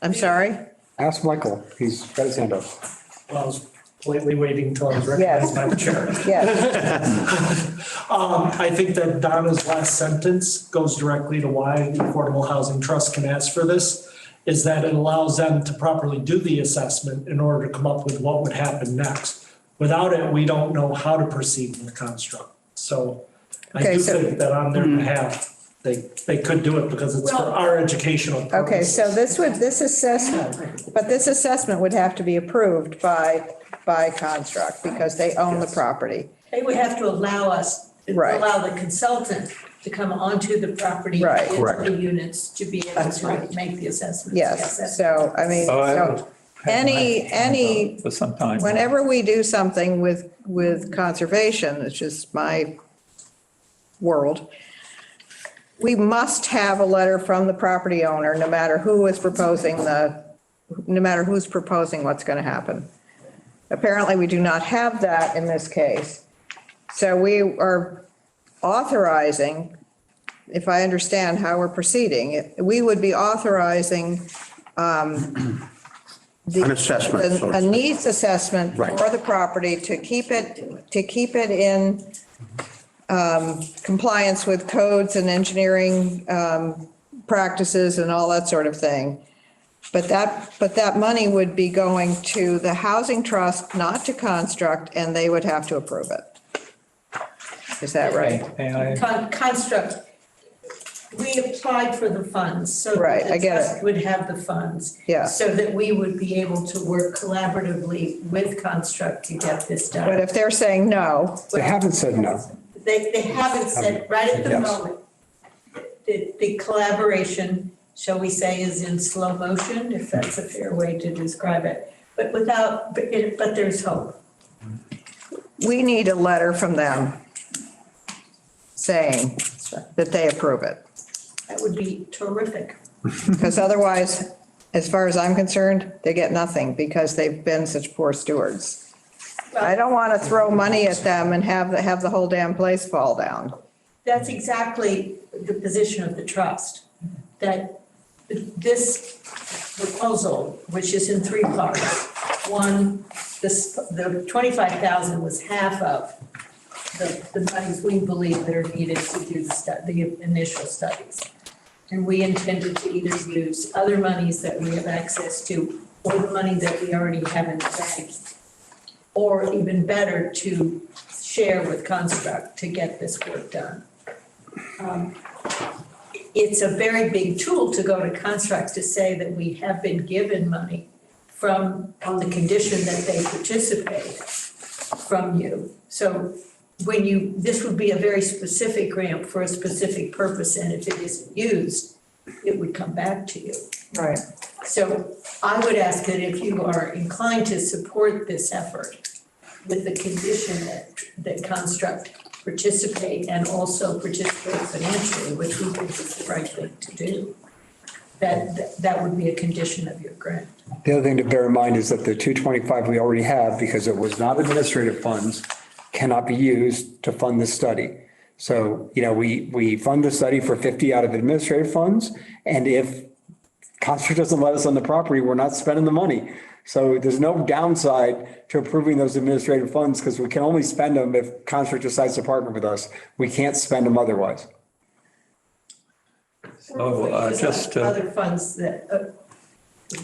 I'm sorry? Ask Michael. He's got his hand up. Well, I was politely waiting until I was Yes. recognized by the chair. Yes, I think that Donna's last sentence goes directly to why the Affordable Housing Trust can ask for this, is that it allows them to properly do the assessment in order to come up with what would happen next. Without it, we don't know how to proceed in the construct. So I Okay, do so- think that on their behalf, they could do it because it's for Well- our educational purposes. okay, so this assessment would have to be approved by Construct because they own the property. They would have to allow us, Right. allow the consultant to come onto the property. Right. Into the units to be able to make the assessments. Yes, that's- so, I mean, Oh, I so any, For some time. whenever we do something with conservation, it's just my world, we must have a letter from the property owner, no matter who's proposing what's going to happen. Apparently, we do not have that in this case. So we are authorizing, if I understand how we're proceeding, we would be authorizing An assessment. so to a speak. needs assessment Right. for the property to keep it in compliance with codes and engineering practices and all that sort of thing. But that money would be going to the housing trust, not to Construct, and they would have to approve it. Is that right? May I? Construct, we applied for the funds, so Right, that I the get it. trust would have the funds. Yeah. So that we would be able to work collaboratively with Construct to get this But done. if they're saying no, They haven't said no. They haven't said, right at the Yes. moment, the collaboration, shall we say, is in slow motion, if that's a fair way to describe it. But but there's hope. we need a letter from them saying that they approve it. That would be terrific. Because otherwise, as far as I'm concerned, they get nothing because they've been such poor stewards. I don't want to throw money at them and have the whole damn place fall down. That's exactly the position of the trust, that this proposal, which is in three parts. One, the 25,000 was half of the monies we believe that are needed to do the initial studies. And we intended to either use other monies that we have access to, or the money that we already have in the bank, or even better, to share with Construct to get this work done. It's a very big tool to go to Construct to say that we have been given money on the condition that they participate from you. So this would be a very specific grant for a specific purpose, and if it isn't used, it would come back to you. Right. So I would ask that if you are inclined to support this effort with the condition that Construct participate and also participate financially, which we think is the right thing to do, that would be a condition of your grant. The other thing to bear in mind is that the 225 we already have, because it was not administrative funds, cannot be used to fund this study. So, we fund the study for 50 out of administrative funds. And if Construct doesn't let us on the property, we're not spending the money. So there's no downside to approving those administrative funds because we can only spend them if Construct decides to partner with us. We can't spend them otherwise. So just Other funds that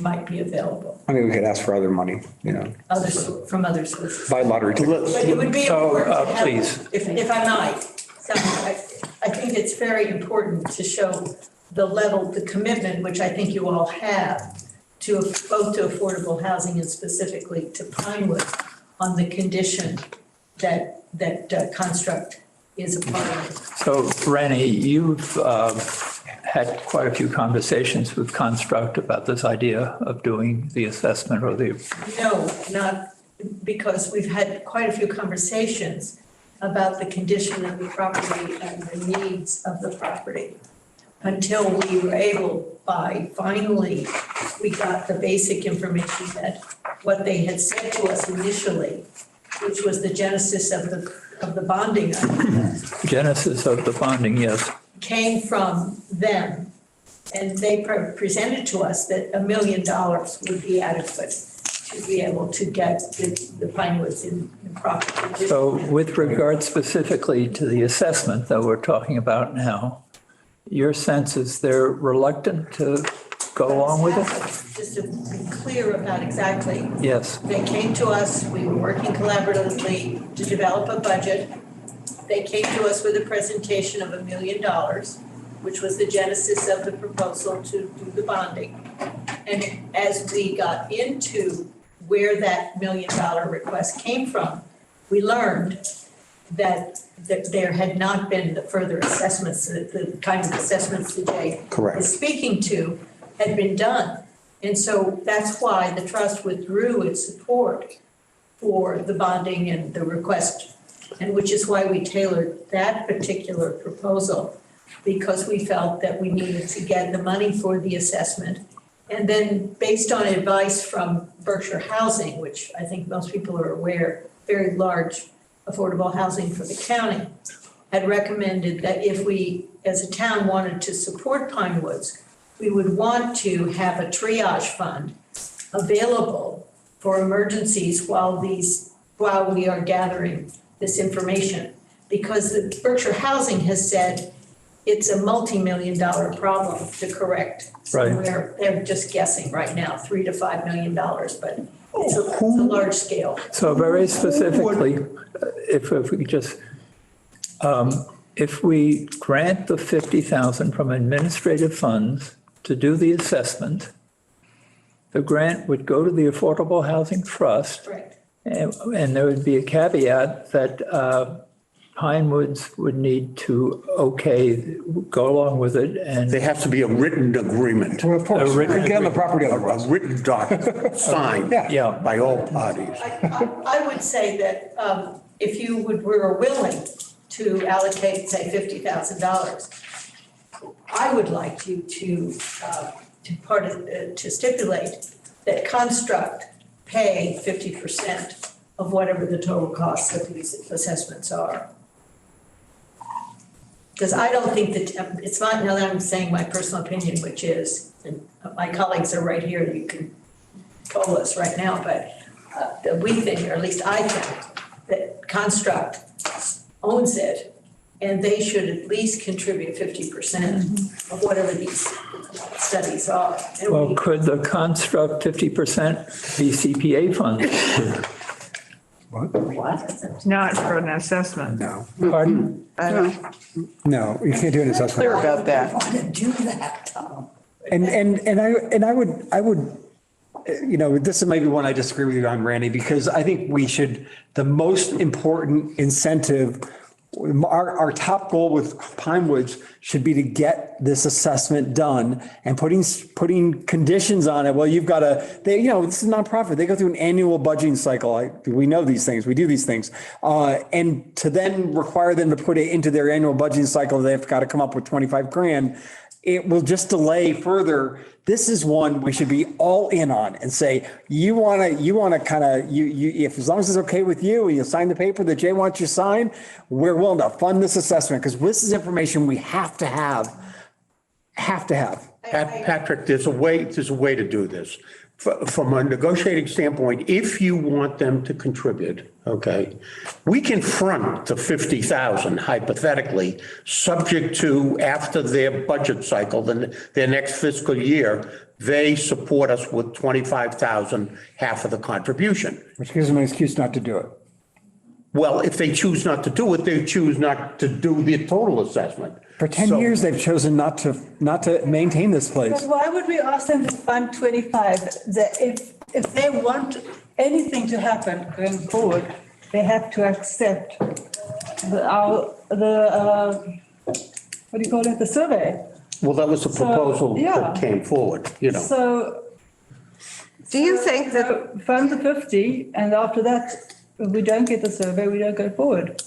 might be available, I mean, we could ask for other money, from other sources. buy lottery tickets. But it would be important to have, please. if I might, I think it's very important to show the commitment, which I think you all have, to both to affordable housing and specifically to Pinewood on the condition that Construct is a part of it. So Rennie, you've had quite a few conversations with Construct about this idea of doing the assessment or the. No, not because we've had quite a few conversations about the condition of the property and the needs of the property. Until we were able, finally, we got the basic information that what they had said to us initially, which was the genesis of the bonding, Genesis of the bonding, yes. came from them. And they presented to us that $1 million would be adequate to be able to get the Pinewoods in proper condition. So with regard specifically to the assessment that we're talking about now, your sense is they're reluctant to go along with it? Just to be clear about exactly. Yes. They came to us, we were working collaboratively to develop a budget. They came to us with a presentation of $1 million, which was the genesis of the proposal to do the bonding. And as we got into where that $1 million request came from, we learned that there had not been the further assessments, the kind of assessments that Jay is speaking to had been done. And so that's why the trust withdrew its support for the bonding and the request, and which is why we tailored that particular proposal, because we felt that we needed to get the money for the assessment. And then based on advice from Berkshire Housing, which I think most people are aware, very large affordable housing for the county, had recommended that if we, as a town, wanted to support Pinewoods, we would want to have a triage fund available for emergencies while we are gathering this information. Because the Berkshire Housing has said it's a multi-million-dollar problem to correct. Somewhere, they're just guessing right now, $3 to $5 million, but it's a large scale. So very specifically, if we just, if we grant the 50,000 from administrative funds to do the assessment, the grant would go to the Affordable Housing Trust. Correct. And there would be a caveat that Pinewoods would need to go along with it, and There has to be a written agreement, Well, of course, written get on the property a otherwise. written document signed yeah. by all parties. I would say that if you were willing to allocate, say, $50,000, I would like you to stipulate that Construct pay 50% of whatever the total costs of these assessments are. Because I don't think that, it's not, now that I'm saying my personal opinion, which is, and my colleagues are right here, you can call us right now, but that we think, or at least I think, that Construct owns it, and they should at least contribute 50% of whatever these studies are. And Well, we- could the construct 50% be CPA funds? Not for an assessment. No, Pardon? no, you can't do an assessment. Clear about that. Want to do that, Tom. And I would, you know, this is maybe one I disagree with you on, Randy, because I think we should, the most important incentive, our top goal with Pine Woods should be to get this assessment done and putting conditions on it. Well, you've got to, you know, this is a nonprofit. They go through an annual budgeting cycle. We know these things. We do these things. And to then require them to put it into their annual budgeting cycle, they've got to come up with 25 grand. It will just delay further. This is one we should be all in on and say, you want to kind of, if as long as it's okay with you and you sign the paper that Jay wants you to sign, we're willing to fund this assessment because this is information we have to have. Patrick, there's a way to do this. From a negotiating standpoint, if you want them to contribute, okay, we can front the 50,000 hypothetically, subject to after their budget cycle, then their next fiscal year, they support us with 25,000, half of the contribution. Which gives them an excuse not to do it. Well, if they choose not to do it, they choose not to do the total assessment. For 10 So- years, they've chosen not to maintain this But place. why would we ask them to fund 25? If they want anything to happen going forward, they have to accept what do you call it, the survey. Well, that was a So, proposal yeah. that came forward, you know. So. Do you think that, Fund the 50, and after that, if we don't get the survey, we don't go forward.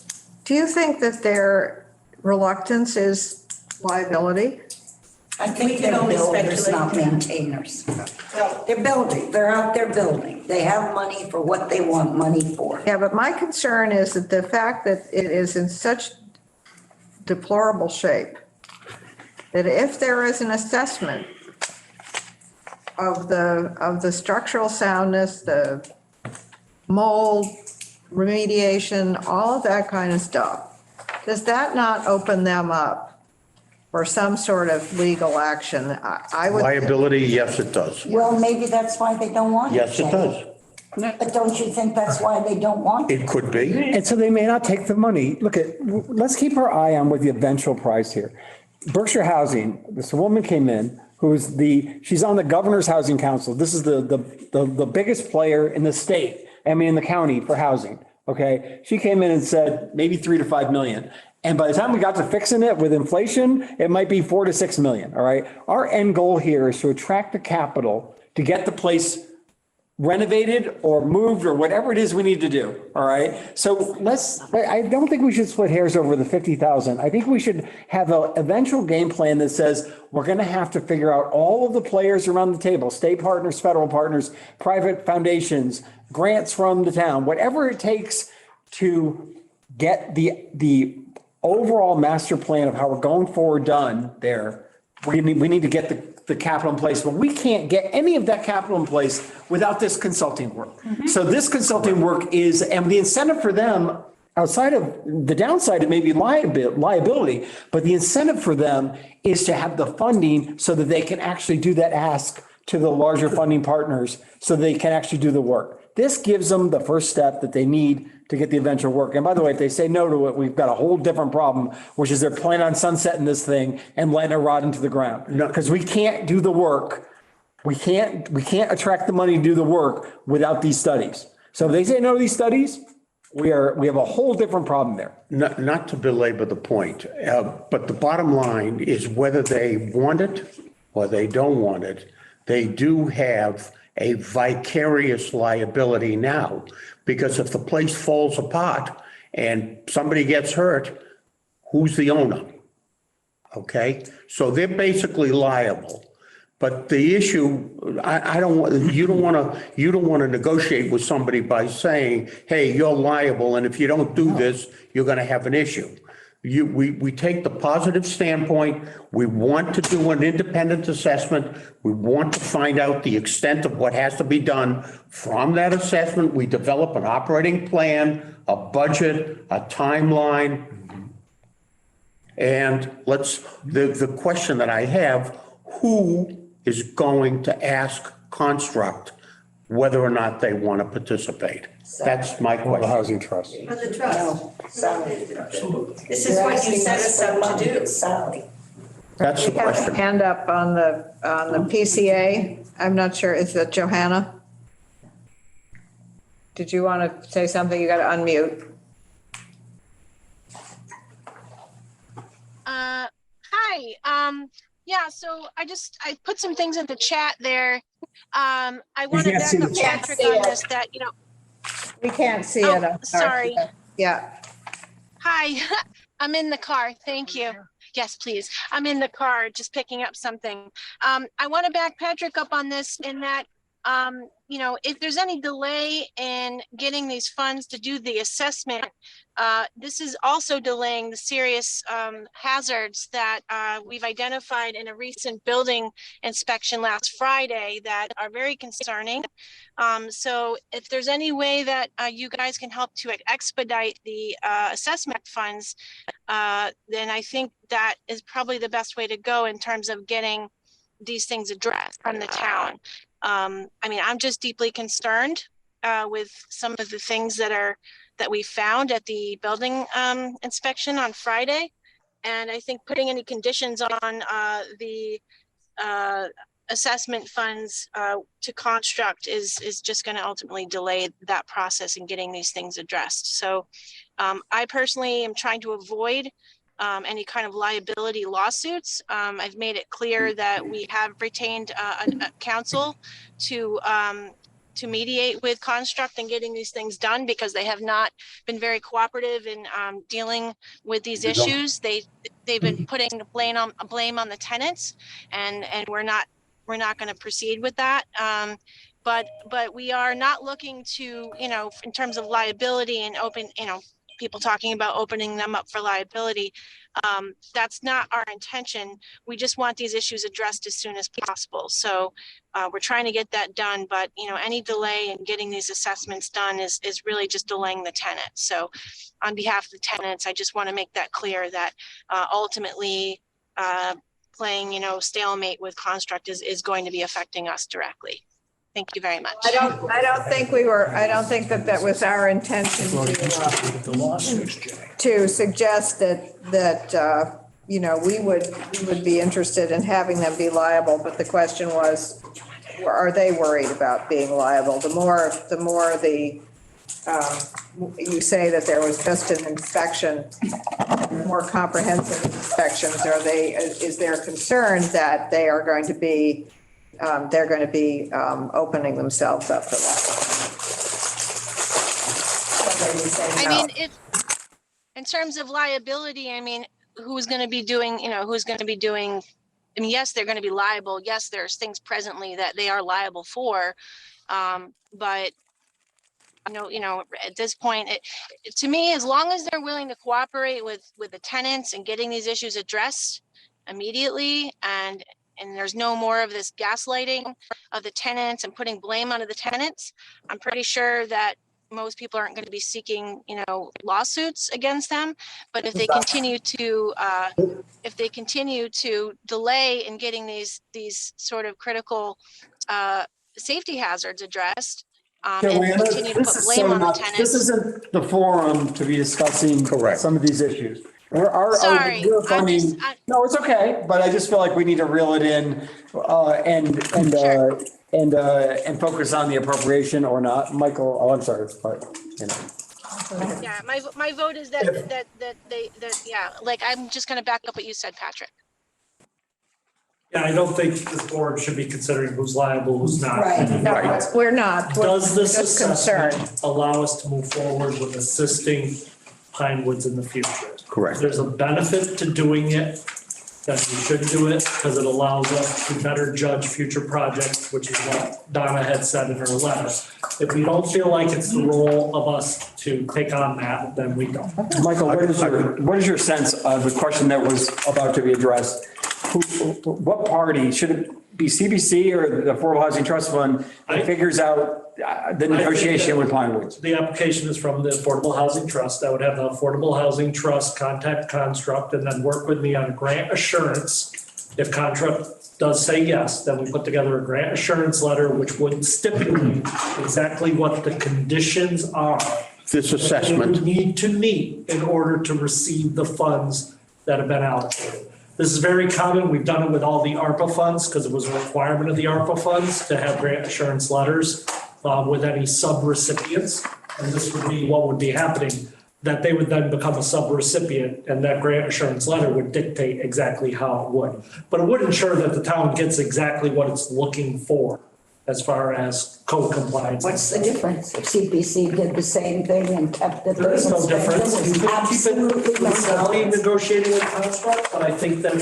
do you think that their reluctance is liability? I We think can they're only builders, speculate. not maintainers. Well, They're building, they're out there building. They have money for what they want money for. Yeah, but my concern is that the fact that it is in such deplorable shape, that if there is an assessment of the structural soundness, the mold remediation, all of that kind of stuff, does that not open them up for some sort of legal action? I would. Liability, yes, it does. Well, maybe that's why they don't want it. Yes, it does. But don't you think that's why they don't want it? It could be. And so they may not take the money. Look let's keep our eye on what the eventual price here. Berkshire Housing, this woman came in she's on the governor's housing council. This is the biggest player in the state, in the county for housing. Okay. She came in and said maybe 3 to 5 million. And by the time we got to fixing it with inflation, it might be 4 to 6 million. All right. Our end goal here is to attract the capital to get the place renovated or moved or whatever it is we need to do. All right. So I don't think we should split hairs over the 50,000. I think we should have an eventual game plan that says we're going to have to figure out all of the players around the table, state partners, federal partners, private foundations, grants from the town, whatever it takes to get the overall master plan of how we're going forward done there. We need to get the capital in place, but we can't get any of that capital in place without this consulting work. So this consulting work and the incentive for them, outside of the downside, it may be liability, but the incentive for them is to have the funding so that they can actually do that ask to the larger funding partners so they can actually do the work. This gives them the first step that they need to get the eventual work. And by the way, if they say no to it, we've got a whole different problem, which is they're planning on sunsetting this thing and letting it rot into the ground. Because we can't do the work. We can't attract the money to do the work without these studies. So if they say no to these studies, we have a whole different problem there. Not to belabor the point, but the bottom line is whether they want it or they don't want it, they do have a vicarious liability now, because if the place falls apart and somebody gets hurt, who's the owner? Okay, so they're basically liable. But the issue, you don't want to negotiate with somebody by saying, hey, you're liable, and if you don't do this, you're going to have an issue. we take the positive standpoint. We want to do an independent assessment. We want to find out the extent of what has to be done. From that assessment, we develop an operating plan, a budget, a timeline. And the question that I have, who is going to ask Construct whether or not they want to participate? That's my The question. housing trust. For the trust. Absolutely. This is what you set us up to do. Sally. That's the We have a question. hand up on the PCA. I'm not sure, is that Johanna? Did you want to say something? You got to unmute. Hi. Yeah, so I put some things in the chat there. I want to can't back see up the chat. Patrick on this that, We can't see Oh, it. I'm sorry. Yeah. hi, I'm in the car. Thank you. Yes, please. I'm in the car just picking up something. I want to back Patrick up on this in that, if there's any delay in getting these funds to do the assessment, this is also delaying the serious hazards that we've identified in a recent building inspection last Friday that are very concerning. So if there's any way that you guys can help to expedite the assessment funds, then I think that is probably the best way to go in terms of getting these things addressed from the town. I'm just deeply concerned with some of the things that we found at the building inspection on Friday. And I think putting any conditions on the assessment funds to Construct is just going to ultimately delay that process in getting these things addressed. So I personally am trying to avoid any kind of liability lawsuits. I've made it clear that we have retained a counsel to mediate with Construct and getting these things done because they have not been very cooperative in dealing with these issues. They've been putting blame on the tenants, and we're not going to proceed with that. But we are not looking to, in terms of liability and people talking about opening them up for liability. That's not our intention. We just want these issues addressed as soon as possible. So we're trying to get that done, but any delay in getting these assessments done is really just delaying the tenant. So on behalf of the tenants, I just want to make that clear that ultimately playing, stalemate with Construct is going to be affecting us directly. Thank you very much. I don't think that was our intention to suggest that we would be interested in having them be liable, but the question was, are they worried about being liable? The more you say that there was just an inspection, more comprehensive inspections, is there concern that they are going to be opening themselves up for that? If in terms of liability, who's going to be doing, yes, they're going to be liable. Yes, there's things presently that they are liable for. But at this point, to me, as long as they're willing to cooperate with the tenants and getting these issues addressed immediately, and there's no more of this gaslighting of the tenants and putting blame onto the tenants, I'm pretty sure that most people aren't going to be seeking, lawsuits against them. But if they continue to delay in getting these sort of critical safety hazards addressed, and continue to put blame on the tenants. This isn't the forum to be discussing some of these issues. Sorry, No, it's okay, but I just feel like we need to reel it in and focus on the appropriation or not. Michael, I'm sorry, but Yeah, my vote is that I'm just going to back up what you said, Patrick. Yeah, I don't think this board should be considering who's liable, who's not. Right. No, we're not. Does this Just concerned. assessment allow us to move forward with assisting Pinewoods in the future? Correct. There's a benefit to doing it, that we should do it, because it allows us to better judge future projects, which is what Donna had said in her letter. If we don't feel like it's the role of us to take on that, then we don't. Michael, what is your sense of the question that was about to be addressed? What party, should it be CBC or the Affordable Housing Trust Fund that figures out the negotiation with Pinewoods? The application is from the Affordable Housing Trust. I would have the Affordable Housing Trust contact Construct and then work with me on grant assurance. If Construct does say yes, then we put together a grant assurance letter, which would stipulate exactly what the conditions are. This They assessment. would need to meet in order to receive the funds that have been allocated. This is very common. We've done it with all the ARPA funds because it was a requirement of the ARPA funds to have grant assurance letters with any sub-recipients. And this would be what would be happening, that they would then become a sub-recipient and that grant assurance letter would dictate exactly how it would. But it would ensure that the town gets exactly what it's looking for as far as code compliance. What's the difference if CPC did the same thing and kept the? There is no difference. You could keep Absolutely it no legally difference. negotiating with Construct, but I think that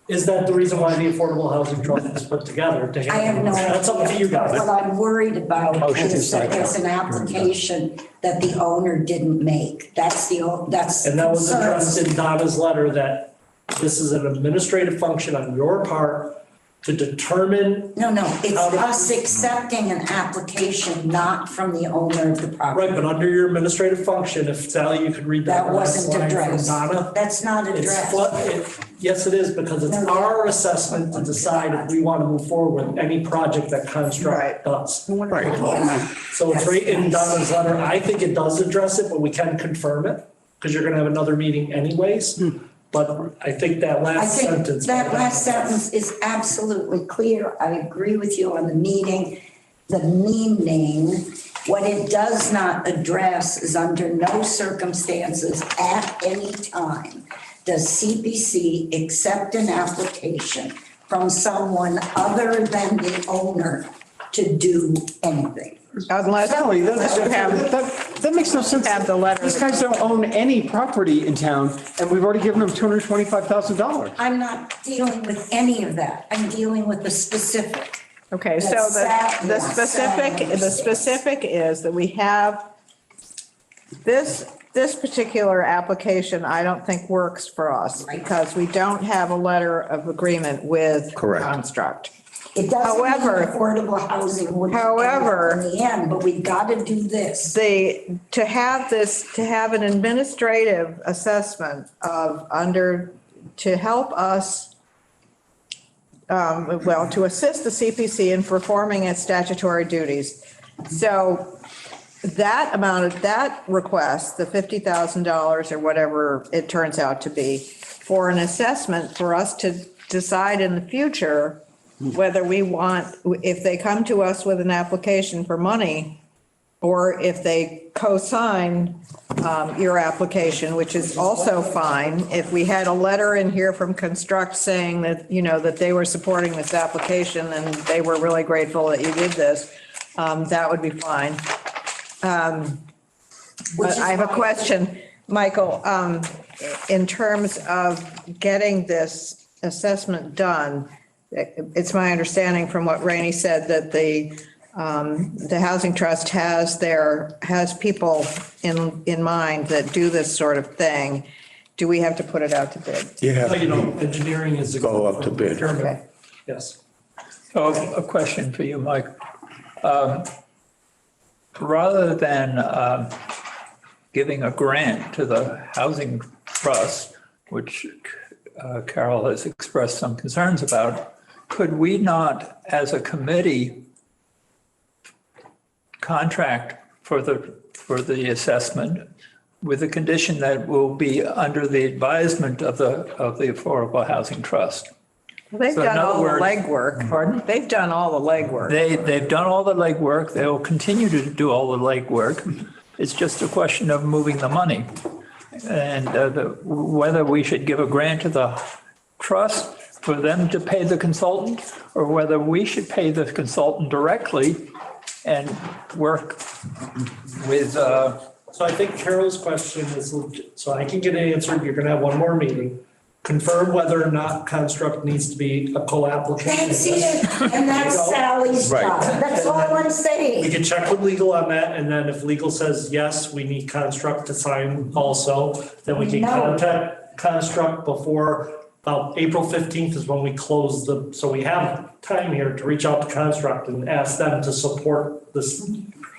is that the reason why the Affordable Housing Trust was put together to I have handle no. this? That's up to you guys. What I'm worried about Motion to is that strike it's out. an application that the owner didn't make. That's the And that was concern. addressed in Donna's letter that this is an administrative function on your part to determine. No, it's How to- us accepting an application, not from the owner of the property. Right, but under your administrative function, if Sally, you could read that That last wasn't line from addressed. Donna. That's not It's addressed. yes, it is, because it's No. our assessment to decide if we want to move forward with any project that Construct does. Right. So it's right in Donna's letter. I think it does address it, but we can confirm it because you're gonna have another meeting anyways. But I think that I last think sentence. that last sentence is absolutely clear. I agree with you on the meaning, the meaning. What it does not address is under no circumstances at any time does CPC accept an application from someone other than the owner to do anything. Unless Sally, you have, that makes no sense. have the letter. These guys don't own any property in town, and we've already given them $225,000. I'm not dealing with any of that. I'm dealing with the specific. Okay, so That's sad, the yeah, specific is that we have this particular application, I don't think works for us because we don't have a letter of agreement with Correct. Construct. It doesn't mean However- affordable housing would. However- In the end, but we've got to do this. To have an administrative assessment to help us, to assist the CPC in performing its statutory duties. So that request, the $50,000 or whatever it turns out to be, for an assessment for us to decide in the future whether we want, if they come to us with an application for money, or if they co-sign your application, which is also fine. If we had a letter in here from Construct saying that, that they were supporting this application and they were really grateful that you did this, that would be fine. But I have a question, Michael, in terms of getting this assessment done. It's my understanding from what Rainey said that the Housing Trust has people in mind that do this sort of thing. Do we have to put it out to bid? Yeah. Engineering is. Go up to bid. Okay. Yes. So a question for you, Mike. Rather than giving a grant to the Housing Trust, which Carol has expressed some concerns about, could we not, as a committee, contract for the assessment with the condition that will be under the advisement of the Affordable Housing Trust? They've So in done other all the words- legwork. Pardon? They've done all the legwork. They've done all the legwork. They will continue to do all the legwork. It's just a question of moving the money. And whether we should give a grant to the trust for them to pay the consultant, or whether we should pay the consultant directly and work with, So I think Carol's question is legit. So I can get it answered. You're gonna have one more meeting. confirm whether or not Construct needs to be a co-application. That's it, and that's Sally's Right. job, that's all I'm We saying. can check with legal on that, and then if legal says, yes, we need Construct to sign also, then we can No. contact Construct before, about April 15th is when we close so we have time here to reach out to Construct and ask them to support this.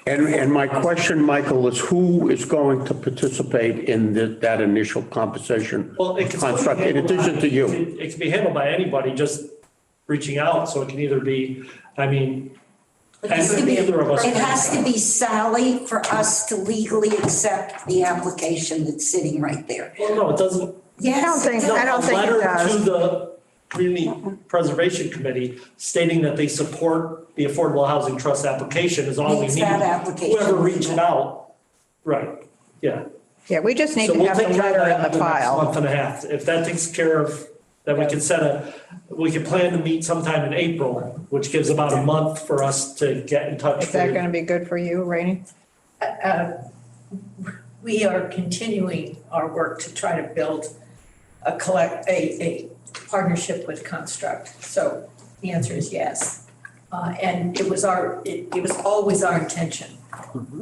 And my question, Michael, is who is going to participate in that initial conversation? Well, it can. Construct, in addition to you. It can be handled by anybody, just reaching out, so it can either be, I mean, It has to be- either of us. it has to be Sally for us to legally accept the application that's sitting right there. Well, no, it doesn't. Yes, I don't think it A does. letter to the Community Preservation Committee stating that they support the Affordable Housing Trust application is all we It's need. that application. Whoever reaching out, right, yeah. Yeah, we just need So to we'll have take the care of letter that in the in the next file. month and a half. If that takes care of, then we can we can plan to meet sometime in April, which gives about a month for us to get in touch. Is that with- going to be good for you, Rainey? We are continuing our work to try to build a partnership with Construct. So the answer is yes. And it was always our intention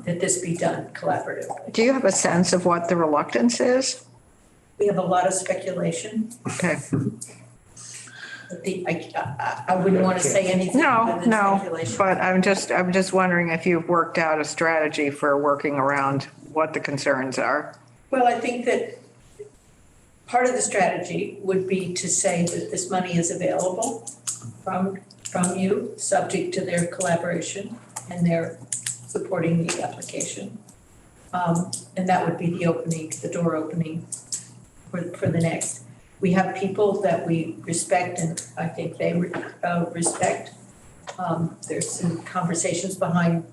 that this be done collaboratively. Do you have a sense of what the reluctance is? We have a lot of speculation, Okay. but I wouldn't want to say anything other than No, speculation. but I'm just wondering if you've worked out a strategy for working around what the concerns are. Well, I think that part of the strategy would be to say that this money is available from you, subject to their collaboration and their supporting the application. And that would be the door opening for the next. We have people that we respect and I think they respect. There's some conversations behind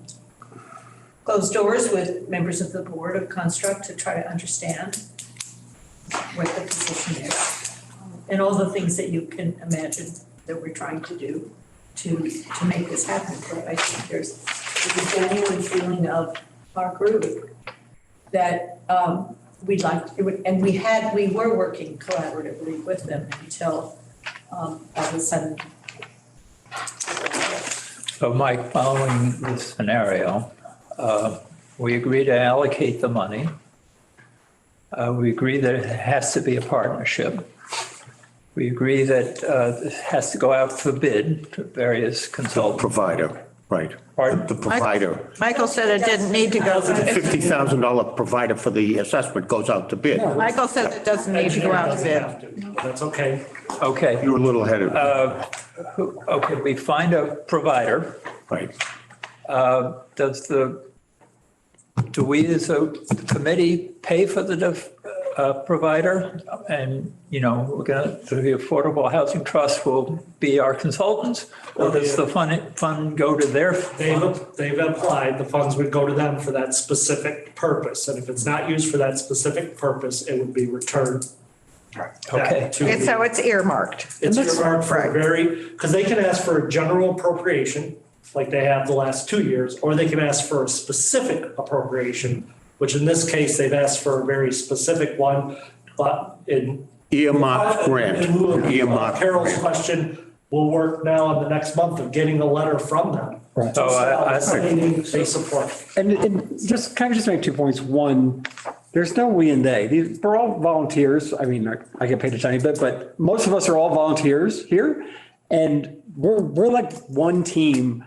closed doors with members of the board of Construct to try to understand what the position is. And all the things that you can imagine that we're trying to do to make this happen. But I think there's a genuine feeling of our group that we'd like, and we were working collaboratively with them until all of a sudden. So Mike, following this scenario, we agree to allocate the money. We agree that it has to be a partnership. We agree that it has to go out for bid to various consultants. Provider, right. Pardon? The provider. Michael said it didn't need to go. $50,000 provider for the assessment goes out to bid. Michael says it doesn't need to go out to bid. That's okay. Okay, You're a little ahead of me. okay, we find a provider. Right. Do we as a committee pay for the provider? And, we're going to, the Affordable Housing Trust will be our consultants? Or does the fund go to their fund? They've applied, the funds would go to them for that specific purpose. And if it's not used for that specific purpose, it would be returned. Okay. So it's earmarked. It's earmarked for Right. because they can ask for a general appropriation, like they have the last 2 years, or they can ask for a specific appropriation, which in this case, they've asked for a very specific one, but in. Earmarked grant. In lieu of Earmarked Carol's grant. question, we'll work now on the next month of getting a letter from them. Right. So I Stating they support. And just, can I just make 2 points? One, there's no we and they. We're all volunteers. I mean, I get paid a tiny bit, but most of us are all volunteers here. And we're like one team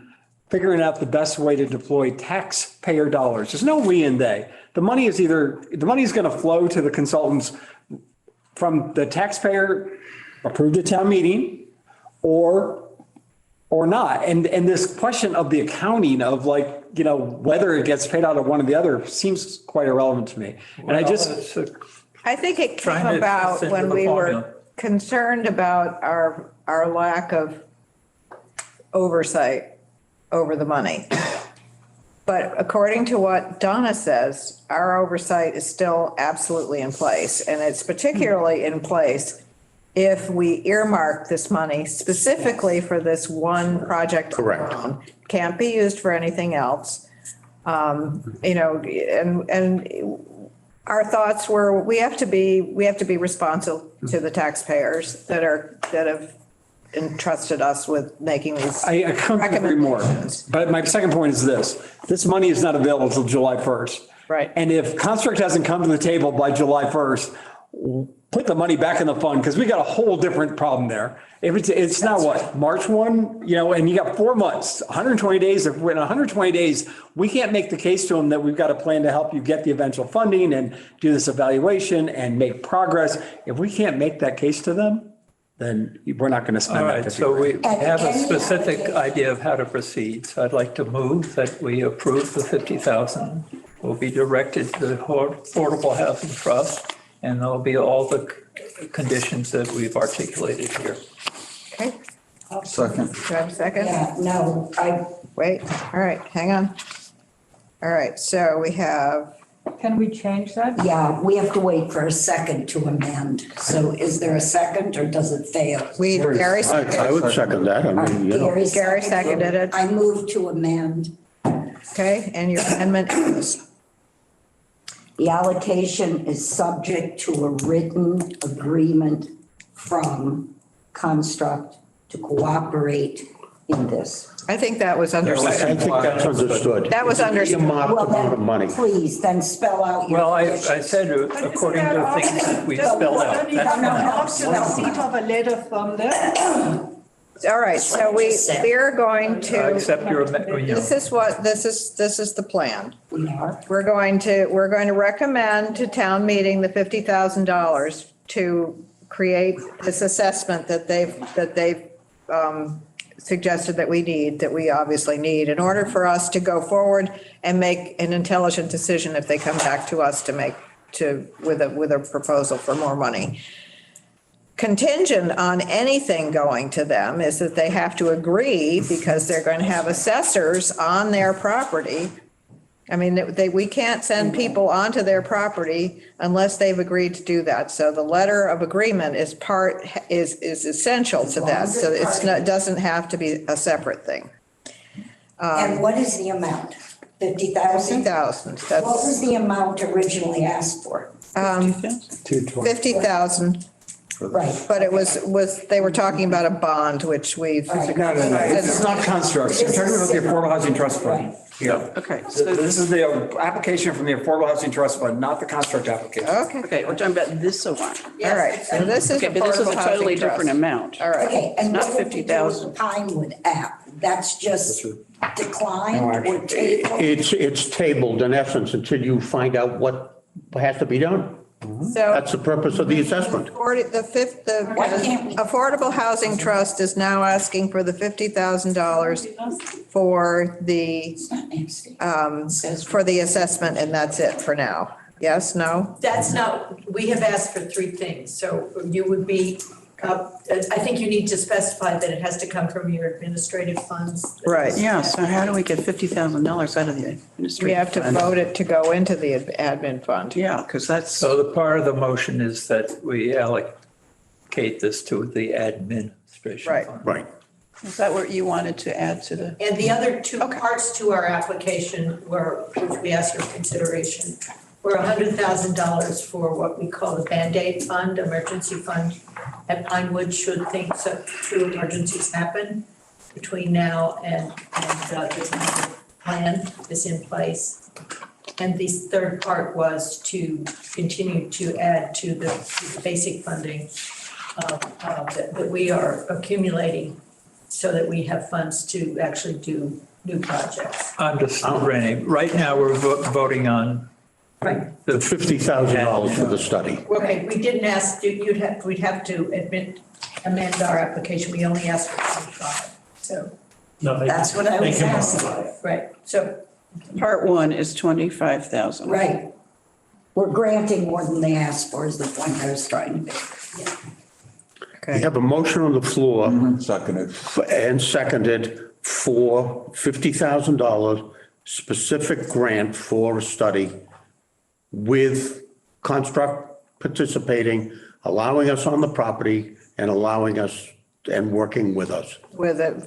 figuring out the best way to deploy taxpayer dollars. There's no we and they. The money is going to flow to the consultants from the taxpayer approved at town meeting or not. And this question of the accounting of whether it gets paid out of one or the other seems quite irrelevant to me. And I just, I think it came Trying to about fit into when the we formula. were concerned about our lack of oversight over the money. But according to what Donna says, our oversight is still absolutely in place. And it's particularly in place if we earmark this money specifically for this one project. Correct. alone. Can't be used for anything else. And our thoughts were, we have to be responsive to the taxpayers that have entrusted us with making these I couldn't agree more. recommendations. But my second point is this money is not available until July 1st. Right. And if Construct hasn't come to the table by July 1st, put the money back in the fund, because we got a whole different problem there. If it's now what, March 1, and you got 4 months, 120 days. If we're in 120 days, we can't make the case to them that we've got a plan to help you get the eventual funding and do this evaluation and make progress. If we can't make that case to them, then we're not going to spend All that. right, 50 so we grand. have a And- specific idea of how to proceed. So I'd like to move that we approve the 50,000 will be directed to the Affordable Housing Trust, and there'll be all the conditions that we've articulated here. Okay, Second. do I have a second? Yeah, no, Wait, all right, hang on. All right, so we have, Can we change that? yeah, we have to wait for a second to amend. So is there a second or does it fail? Gary I would second that. I mean, Gary seconded it. I move to amend. Okay, and your amendment is, The allocation is subject to a written agreement from Construct to cooperate in this. I think that was I understood. think that's understood. That was understood. Earmarked Well, amount of then, money. please, then spell out your. Well, I conditions. said according to things that we spelled out. That's fine. Also, receipt of a letter from the, All right, so we're going to, Except your, this is the plan. We are. We're going to recommend to town meeting the $50,000 to create this assessment that they've suggested that we obviously need in order for us to go forward and make an intelligent decision if they come back to us with a proposal for more money. Contingent on anything going to them is that they have to agree, because they're going to have assessors on their property. I mean, we can't send people onto their property unless they've agreed to do that. So the letter of agreement is essential to that. So it doesn't have to be a separate thing. And what is the amount? 50,000? 50,000, What that's was the amount originally asked for? 50,000, Right. but it was, they were talking about a bond, which we've. No. It's not Construct. We're talking about the Affordable Housing Trust Fund. Right. Yeah. Okay, So so, this is the application from the Affordable Housing Trust Fund, not the Construct application. Okay, okay, we're talking about this one. all right, so this is Okay, but this is a Affordable Housing totally Trust. different amount. All right. Okay, and not what would you do with 50,000. the Pinewood app? That's just declined No, or actually, tabled? It's tabled in essence until you find out what has to be done. So That's the purpose of the assessment. the Why can't we- Affordable Housing Trust is now asking for the $50,000 for the, It's not nasty. Says- for the assessment, and that's it for now. Yes, no? That's not, we have asked for three things, so you would be, I think you need to specify that it has to come from your administrative funds. Right. Yeah, so how do we get $50,000 out of the administrative We have to fund? vote it to go into the admin fund. Yeah, because that's, So the part of the motion is that we allocate this to the administration Right. fund. Right. is that what you wanted to add to the? And the other two parts to our application were, which we asked your consideration, were $100,000 for what we call the Band-Aid fund, emergency fund at Pinewood, should things, true emergencies happen between now and the plan is in place. And the third part was to continue to add to the basic funding that we are accumulating so that we have funds to actually do new projects. Understood, Renee. Right now, we're voting on Right. The $50,000 for the study. Okay, we didn't ask, we'd have to amend our application. We only asked for 25, so, No, they- That's what I they was can asking. modify. right, so. Part one is 25,000. Right. We're granting more than they asked for is the point I was trying to make. We have a motion on the floor Seconded. and seconded for $50,000 specific grant for a study with Construct participating, allowing us on the property and allowing us and working with us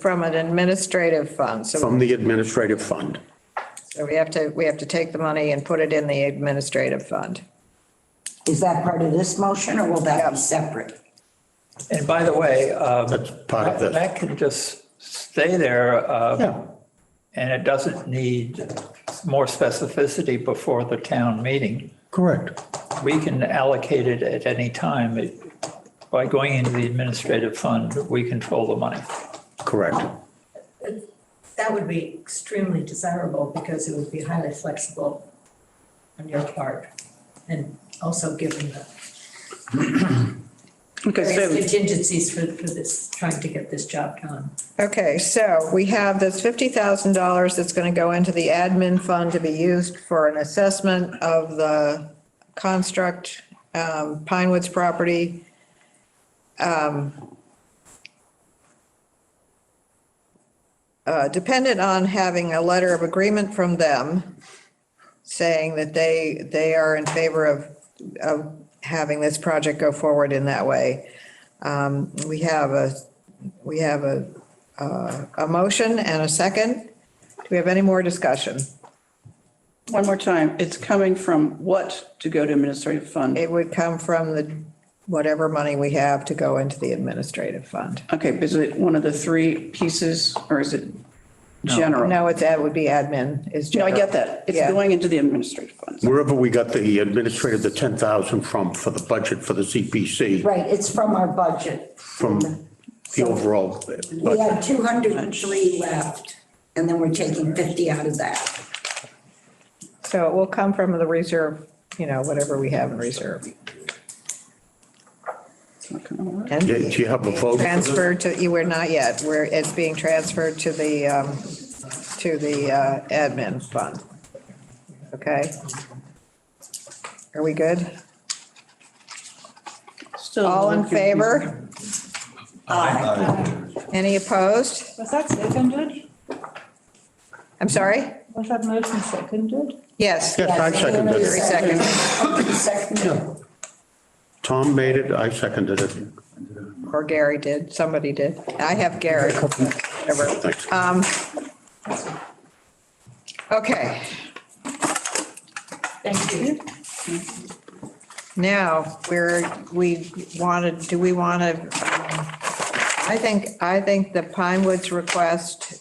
From an administrative fund. So from the administrative fund. we have to take the money and put it in the administrative fund. Is that part of this motion or will that be separate? And by the way, That's part of this. that can just stay there. Yeah. And it doesn't need more specificity before the town meeting. Correct. We can allocate it at any time. By going into the administrative fund, we control the money. Correct. That would be extremely desirable because it would be highly flexible on your part. And also given the Okay, various so contingencies for this, trying to get this job done. Okay, so we have this $50,000 that's going to go into the admin fund to be used for an assessment of the construct, Pine Woods property. Dependent on having a letter of agreement from them saying that they are in favor of having this project go forward in that way. We have a motion and a second. Do we have any more discussion? one more time, it's coming from what to go to administrative fund? It would come from the, whatever money we have to go into the administrative fund. Okay, is it one of the three pieces or is it general? No, that would be admin is No, I general. get that. It's Yeah. going into the administrative fund. Wherever we got the administrative, the 10,000 from for the budget for the CPC, Right, it's from our budget. from the overall We have budget. 203 left, and then we're taking 50 out of that. So it will come from the reserve, whatever we have in reserve. It's not gonna work. And Do you have a vote? for this? transferred to, we're not yet, it's being transferred to the admin fund. Okay? Are we good? Still a All in little confusing. favor? Any opposed? Was that seconded? I'm sorry? Was that motion seconded? Yes. Yes, I seconded it. Very second. Second. Tom made it, I seconded it. Or Gary did, somebody did. I have Gary. Whatever. Thanks. Okay, Thank you. now, do we want to, I think the Pine Woods request,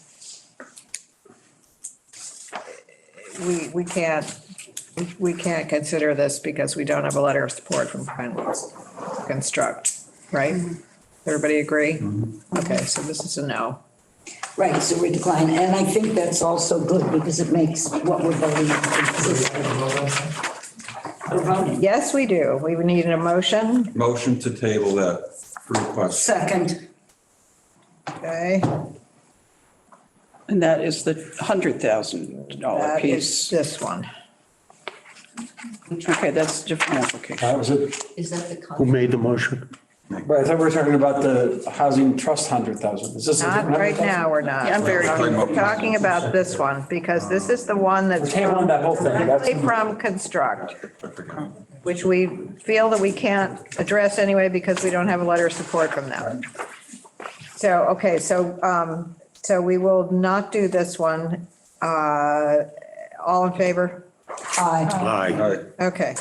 we can't consider this because we don't have a letter of support from Pine Woods to construct, right? Everybody agree? Okay, so this is a no. Right, so we're declining, and I think that's also good because it makes what we're voting on consistent. We're voting. Yes, we do. We would need an emotion, Motion to table that request. Second, okay? And that is the $100,000 That is piece. this one. Okay, that's a different application. That was it. Is that the? Who made the motion? But I thought we were talking about the housing trust 100,000. Is this? a Not different right 100,000? now, we're not. Yeah, I'm very- We're talking about this one, because this is the one We're that's tabling that whole thing. That's- directly from construct, which we feel that we can't address anyway because we don't have a letter of support from them. So, okay, so we will not do this one. All in favor? aye. Aye. Okay.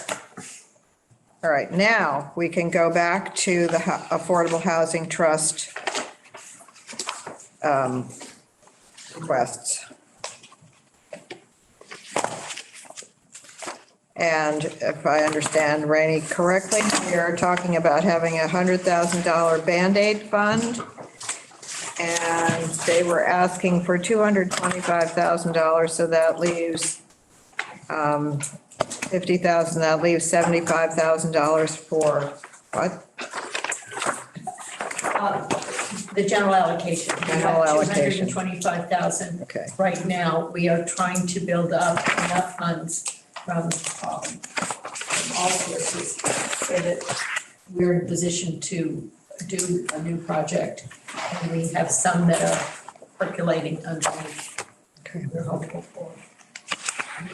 All right, now we can go back to the Affordable Housing Trust requests. And if I understand Rainey correctly, we are talking about having a $100,000 Band-Aid fund. And they were asking for $225,000, so that leaves 50,000, that leaves $75,000 for what? The general allocation. We have General allocation. 225,000. Okay. Right now, we are trying to build up enough funds from all sources so that we're in a position to do a new project. And we have some that are percolating underneath. We're hopeful for.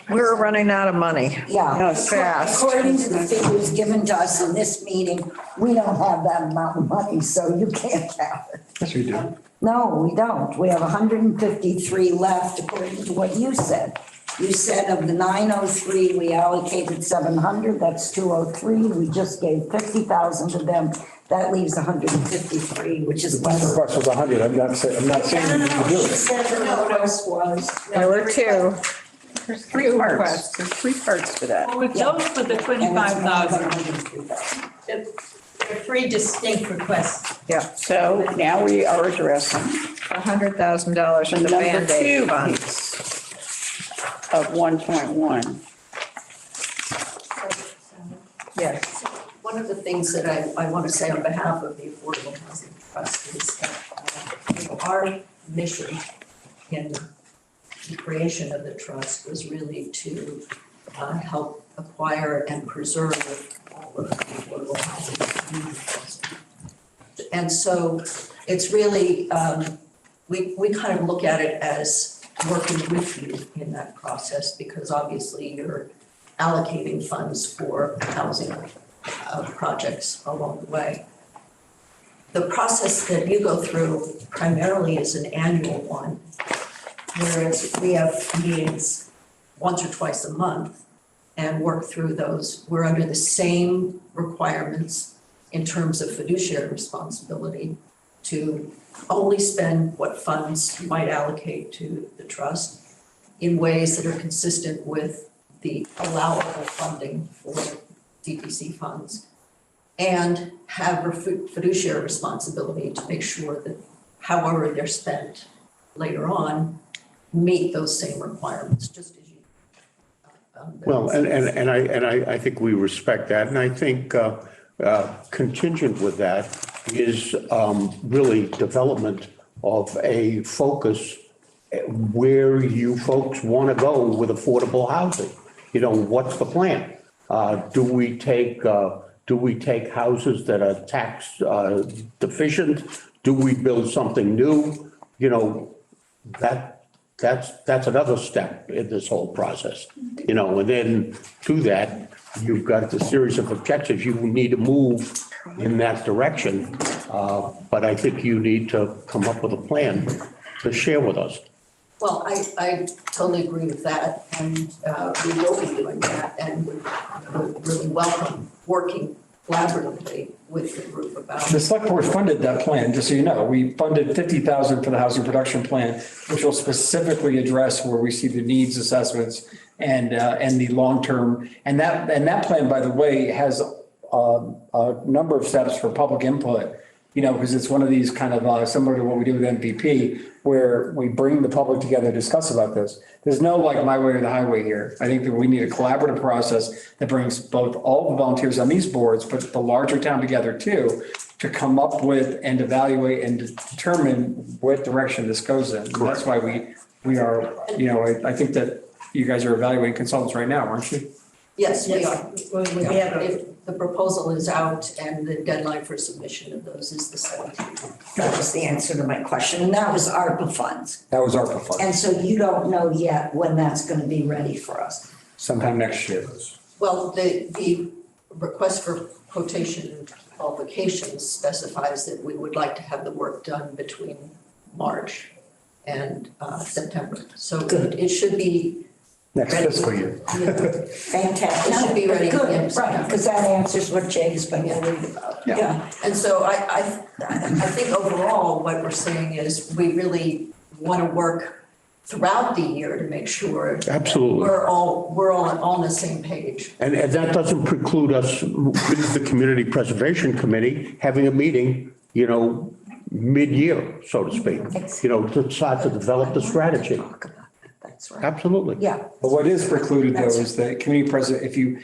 We're running out of money. Yeah. Yes. Fast. According to the figures given to us in this meeting, we don't have that amount of money, so you can't have it. Yes, we do. No, we don't. We have 153 left according to what you said. You said of the 903, we allocated 700, that's 203. We just gave 50,000 to them. That leaves 153, which is The request was 100. I'm not saying you can do She it. said the request was. There were two. There's three parts. There's three parts to that. Well, we closed for the 25,000. There are three distinct requests. Yeah, So now we are addressing $100,000 in the number Band-Aid two fund. piece of 1.1. Yes. One of the things that I want to say on behalf of the Affordable Housing Trust is that our mission in the creation of the trust was really to help acquire and preserve all of the affordable housing. And so it's really, we kind of look at it as working with you in that process, because obviously you're allocating funds for housing projects along the way. The process that you go through primarily is an annual one, whereas we have meetings once or twice a month and work through those. We're under the same requirements in terms of fiduciary responsibility to only spend what funds you might allocate to the trust in ways that are consistent with the allowable funding for DPC funds, and have a fiduciary responsibility to make sure that however they're spent later on meet those same requirements, just as you. Well, and I think we respect that, and I think contingent with that is really development of a focus where you folks want to go with affordable housing. You know, what's the plan? Do we take houses that are tax deficient? Do we build something new? You know, that's another step in this whole process. You know, and then to that, you've got the series of objectives. You need to move in that direction. But I think you need to come up with a plan to share with us. Well, I totally agree with that, and we will be doing that, and would really welcome working collaboratively with the group about. The select board funded that plan, just so you know. We funded 50,000 for the housing production plan, which will specifically address where we see the needs assessments and the long-term. And that plan, by the way, has a number of steps for public input, you know, because it's one of these kind of similar to what we do with MVP, where we bring the public together to discuss about this. There's no like my way or the highway here. I think that we need a collaborative process that brings both all the volunteers on these boards, but the larger town together too, to come up with and evaluate and determine what direction this goes in. And that's why we are, you know, I think that you guys are evaluating consultants right now, aren't you? Yes, we are. We have, the proposal is out and the deadline for submission of those is the 17th. That was the answer to my question, and that was ARPA funds. That was ARPA funds. And so you don't know yet when that's going to be ready for us. Sometime next year. Well, the request for quotation and qualifications specifies that we would like to have the work done between March and September. So it should be Next fiscal year. Fantastic. It should be ready. Good, right, because that answers what Jay's been worried about. Yeah, and so I think overall, what we're saying is we really want to work throughout the year to make sure. Absolutely. We're all on the same page. And that doesn't preclude us, with the Community Preservation Committee, having a meeting, you know, mid-year, so to speak, you know, to start to develop the strategy. That's right. Absolutely. Yeah. But what is precluded though is that community president, if you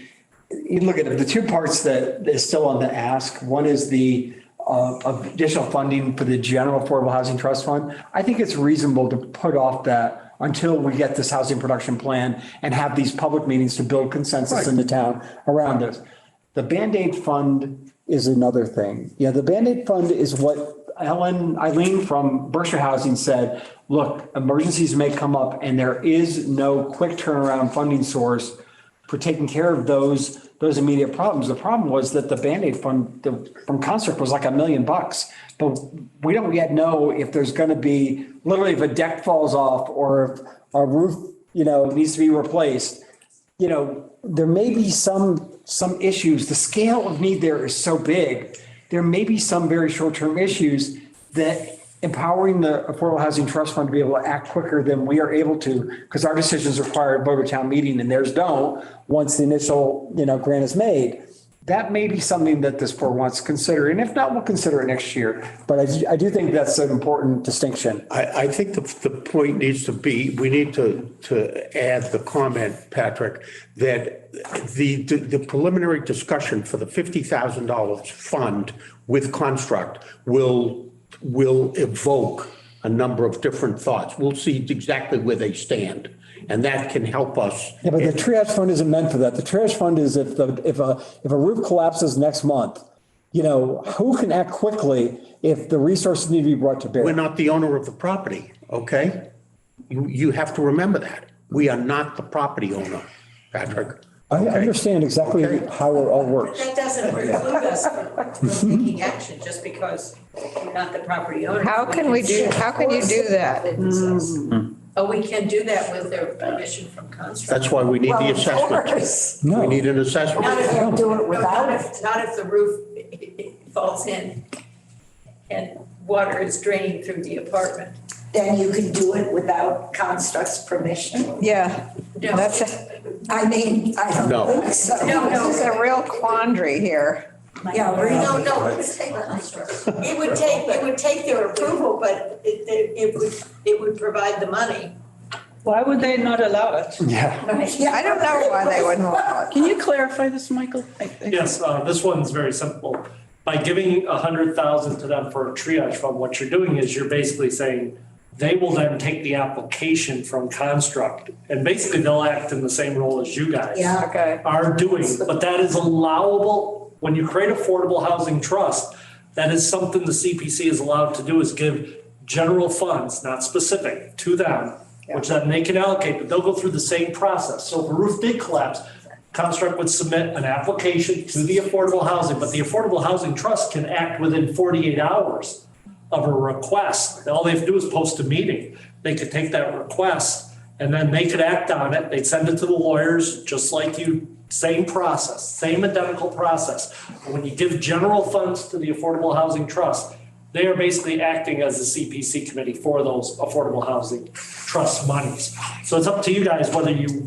look at it, the two parts that is still on the ask, one is the additional funding for the general affordable housing trust fund. I think it's reasonable to put off that until we get this housing production plan and have these public meetings to build consensus in the town around this. The Band-Aid fund is another thing. Yeah, the Band-Aid fund is what Eileen from Berkshire Housing said, look, emergencies may come up and there is no quick turnaround funding source for taking care of those immediate problems. The problem was that the Band-Aid fund from Construct was like $1 million, but we don't yet know if there's going to be, literally if a deck falls off or if a roof needs to be replaced, there may be some issues. The scale of need there is so big. There may be some very short-term issues that empowering the Affordable Housing Trust Fund to be able to act quicker than we are able to, because our decisions require a vote of town meeting and theirs don't, once the initial, grant is made. That may be something that this board wants to consider. And if not, we'll consider it next year. But I do think that's an important distinction. I think the point needs to be, we need to add the comment, Patrick, that the preliminary discussion for the $50,000 fund with Construct will evoke a number of different thoughts. We'll see exactly where they stand. And that can help us. Yeah, but the triage fund isn't meant for that. The triage fund is if a roof collapses next month, who can act quickly if the resources need to be brought to bear? We're not the owner of the property, okay? You have to remember that. We are not the property owner, Patrick. I understand exactly how it all works. That doesn't preclude us from taking action just because we're not the property owner. How can you do that? Oh, we can do that with their permission from Construct. That's why we need the assessment. We need an assessment. Not if Can't do it without it. Not if the roof falls in and water is draining through the apartment. Then you can do it without Construct's permission. Yeah, No. I don't think so. This is a real quandary here. Yeah, No, it would take their approval, but it would provide the money. Why would they not allow it? Yeah. I don't know why they wouldn't allow it. Can you clarify this, Michael? Yes, this one's very simple. By giving 100,000 to them for a triage fund, what you're doing is you're basically saying they will then take the application from Construct and basically they'll act in the same role as you guys are doing. But that is allowable when you create affordable housing trust. That is something the CPC is allowed to do, is give general funds, not specific, to them, which then they can allocate, but they'll go through the same process. So if a roof did collapse, Construct would submit an application to the affordable housing, but the affordable housing trust can act within 48 hours of a request. All they have to do is post a meeting. They could take that request and then they could act on it. They'd send it to the lawyers, just like you, same process, same identical process. But when you give general funds to the Affordable Housing Trust, they are basically acting as the CPC committee for those affordable housing trust monies. So it's up to you guys whether you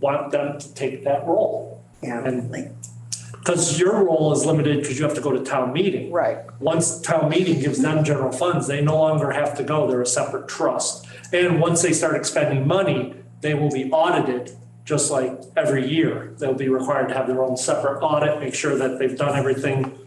want them to take that role. Because your role is limited because you have to go to town meeting. Right. Once town meeting gives them general funds, they no longer have to go. They're a separate trust. And once they start expending money, they will be audited just like every year. They'll be required to have their own separate audit, make sure that they've done everything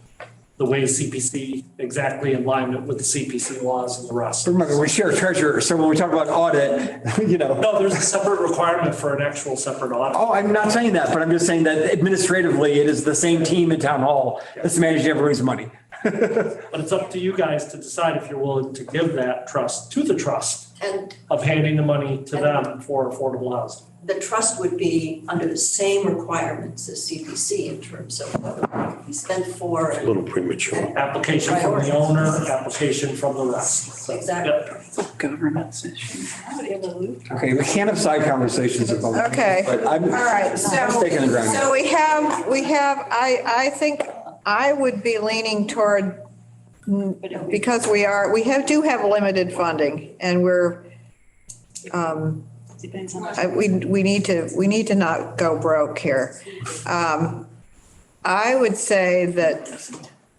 the way CPC, exactly in alignment with the CPC laws and the rest. Remember, we share treasurer, so when we talk about audit, No, there's a separate requirement for an actual separate audit. Oh, I'm not saying that, but I'm just saying that administratively, it is the same team in town hall that's managing everybody's money. But it's up to you guys to decide if you're willing to give that trust to the trust And of handing the money to them for affordable housing. the trust would be under the same requirements as CPC in terms of what it can be spent for. A little premature. Application from the owner, application from the rest. So, Exactly. yep. Governance issue. Okay, we can't have side conversations about. Okay. But I'm. All right, I'm so, taking the ground. so we have, I think I would be leaning toward, because we do have limited funding and we're, we need to not go broke here. I would say that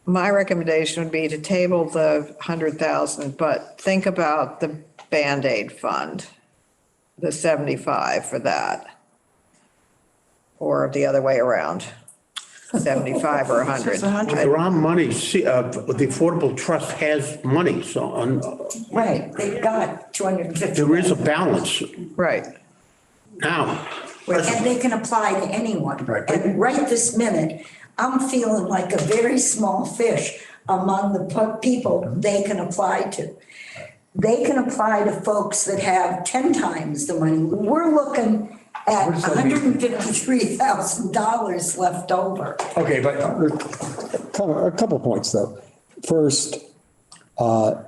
my recommendation would be to table the 100,000, but think about the Band-Aid fund, the 75 for that. Or the other way around, 75 or 100. There are money, the Affordable Trust has money, so Right, they've got 250. there is a balance Right. now. And they can apply to anyone. Right. And right this minute, I'm feeling like a very small fish among the people they can apply to. They can apply to folks that have 10 times the money. We're looking at $153,000 left over. Okay, but a couple points though. First, the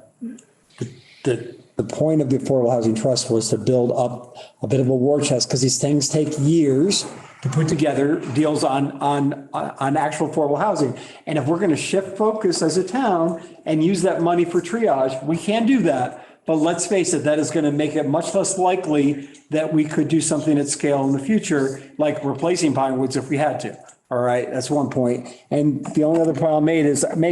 the point of the Affordable Housing Trust was to build up a bit of a war chest, because these things take years to put together deals on actual affordable housing. And if we're going to shift focus as a town and use that money for triage, we can do that. But let's face it, that is going to make it much less likely that we could do something at scale in the future, like replacing pine woods if we had to. All right, that's one point. And the only other point I'll make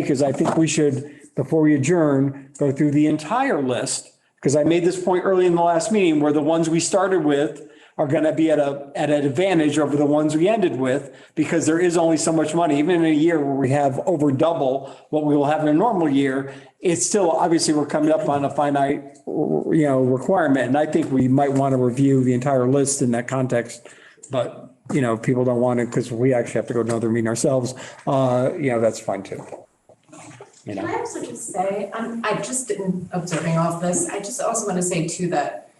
is I think we should, before we adjourn, go through the entire list, because I made this point early in the last meeting where the ones we started with are going to be at an advantage over the ones we ended with, because there is only so much money. Even in a year where we have over double what we will have in a normal year, it's still, obviously, we're coming up on a finite, requirement. And I think we might want to review the entire list in that context. But, if people don't want it because we actually have to go to another meeting ourselves, that's fine too. Can I also just say, I just didn't observing all of this, I just also want to say too that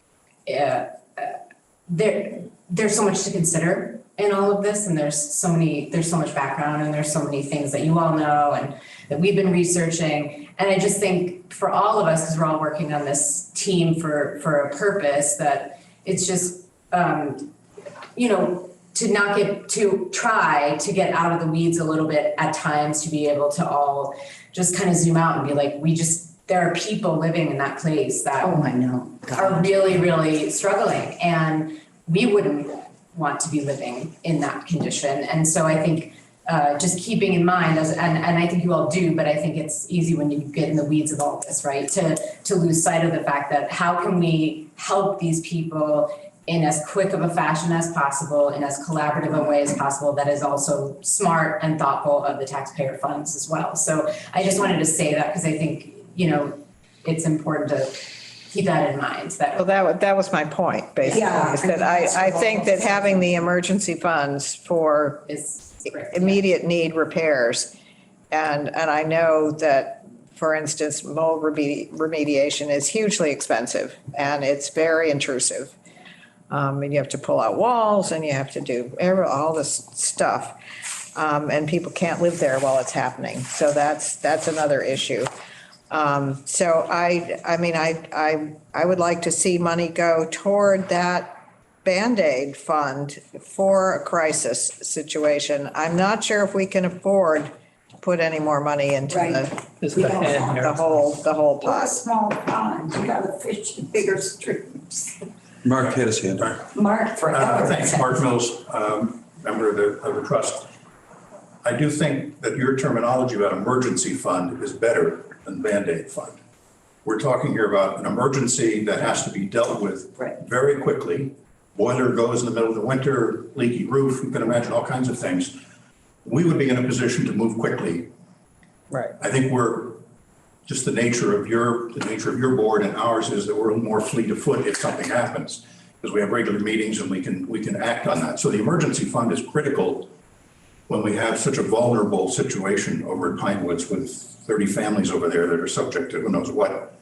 there's so much to consider in all of this, and there's so much background, and there's so many things that you all know and that we've been researching. And I just think for all of us, because we're all working on this team for a purpose, that it's just, to try to get out of the weeds a little bit at times, to be able to all just kind of zoom out and be like, there are people living in that place that I know. are really, really struggling, and we wouldn't want to be living in that condition. And so I think just keeping in mind, and I think you all do, but I think it's easy when you get in the weeds of all this, right? To lose sight of the fact that how can we help these people in as quick of a fashion as possible, in as collaborative a way as possible, that is also smart and thoughtful of the taxpayer funds as well. So I just wanted to say that, because I think, it's important to keep that in mind. Well, that was my point, basically, Yeah, is that I think that having the emergency funds for immediate need repairs, and I know that, for instance, mold remediation is hugely expensive, and it's very intrusive. And you have to pull out walls, and you have to do all this stuff. And people can't live there while it's happening. So that's another issue. So I would like to see money go toward that Band-Aid fund for a crisis situation. I'm not sure if we can afford to put any more money into the whole Or a pot. small pond, you gotta fish in bigger streams. Mark had his hand up. Mark forever. Thanks, Mark Mills, member of the trust. I do think that your terminology about emergency fund is better than Band-Aid fund. We're talking here about an emergency that has to be dealt with very quickly. Boiler goes in the middle of the winter, leaky roof, you can imagine all kinds of things. We would be in a position to move quickly. Right. I think we're just the nature of your board and ours is that we're more fleet of foot if something happens, because we have regular meetings and we can act on that. So the emergency fund is critical when we have such a vulnerable situation over at Pine Woods with 30 families over there that are subject to who knows what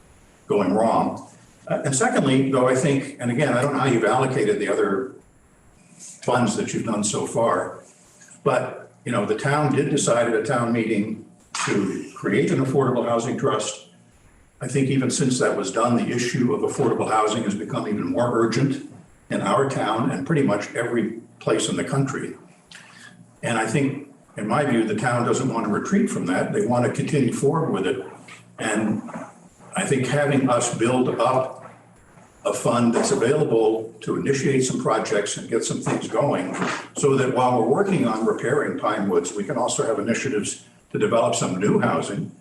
going wrong. And secondly, though, I think, and again, I don't know how you've allocated the other funds that you've done so far, but the town did decide at a town meeting to create an affordable housing trust. I think even since that was done, the issue of affordable housing has become even more urgent in our town and pretty much every place in the country. And I think, in my view, the town doesn't want to retreat from that. They want to continue forward with it. And I think having us build up a fund that's available to initiate some projects and get some things going, so that while we're working on repairing Pine Woods, we can also have initiatives to develop some new housing.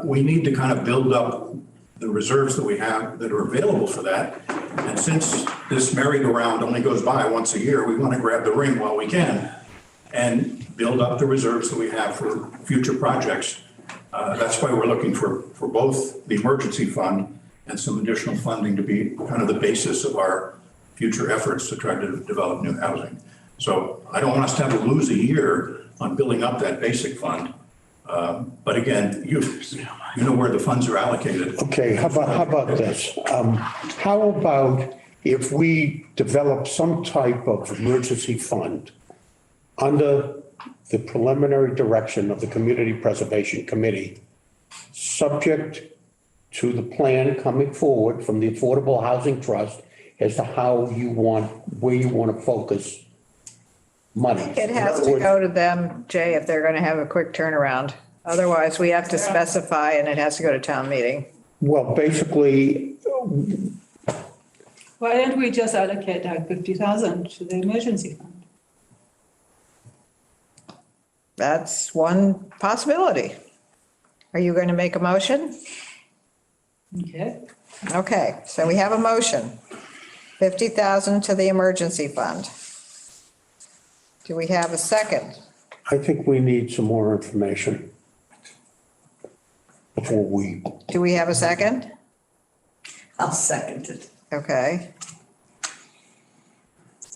We need to kind of build up the reserves that we have that are available for that. And since this merry-go-round only goes by once a year, we want to grab the ring while we can and build up the reserves that we have for future projects. That's why we're looking for both the emergency fund and some additional funding to be kind of the basis of our future efforts to try to develop new housing. So I don't want us to have to lose a year on building up that basic fund. But again, you know where the funds are allocated. Okay, how about this? How about if we develop some type of emergency fund under the preliminary direction of the Community Preservation Committee, subject to the plan coming forward from the Affordable Housing Trust as to how you want, where you want to focus money. It has to go to them, Jay, if they're going to have a quick turnaround. Otherwise, we have to specify and it has to go to town meeting. Well, basically, Why don't we just allocate that 50,000 to the emergency fund? That's one possibility. Are you going to make a motion? Okay. Okay, so we have a motion. 50,000 to the emergency fund. Do we have a second? I think we need some more information before we. Do we have a second? I'll second it. Okay,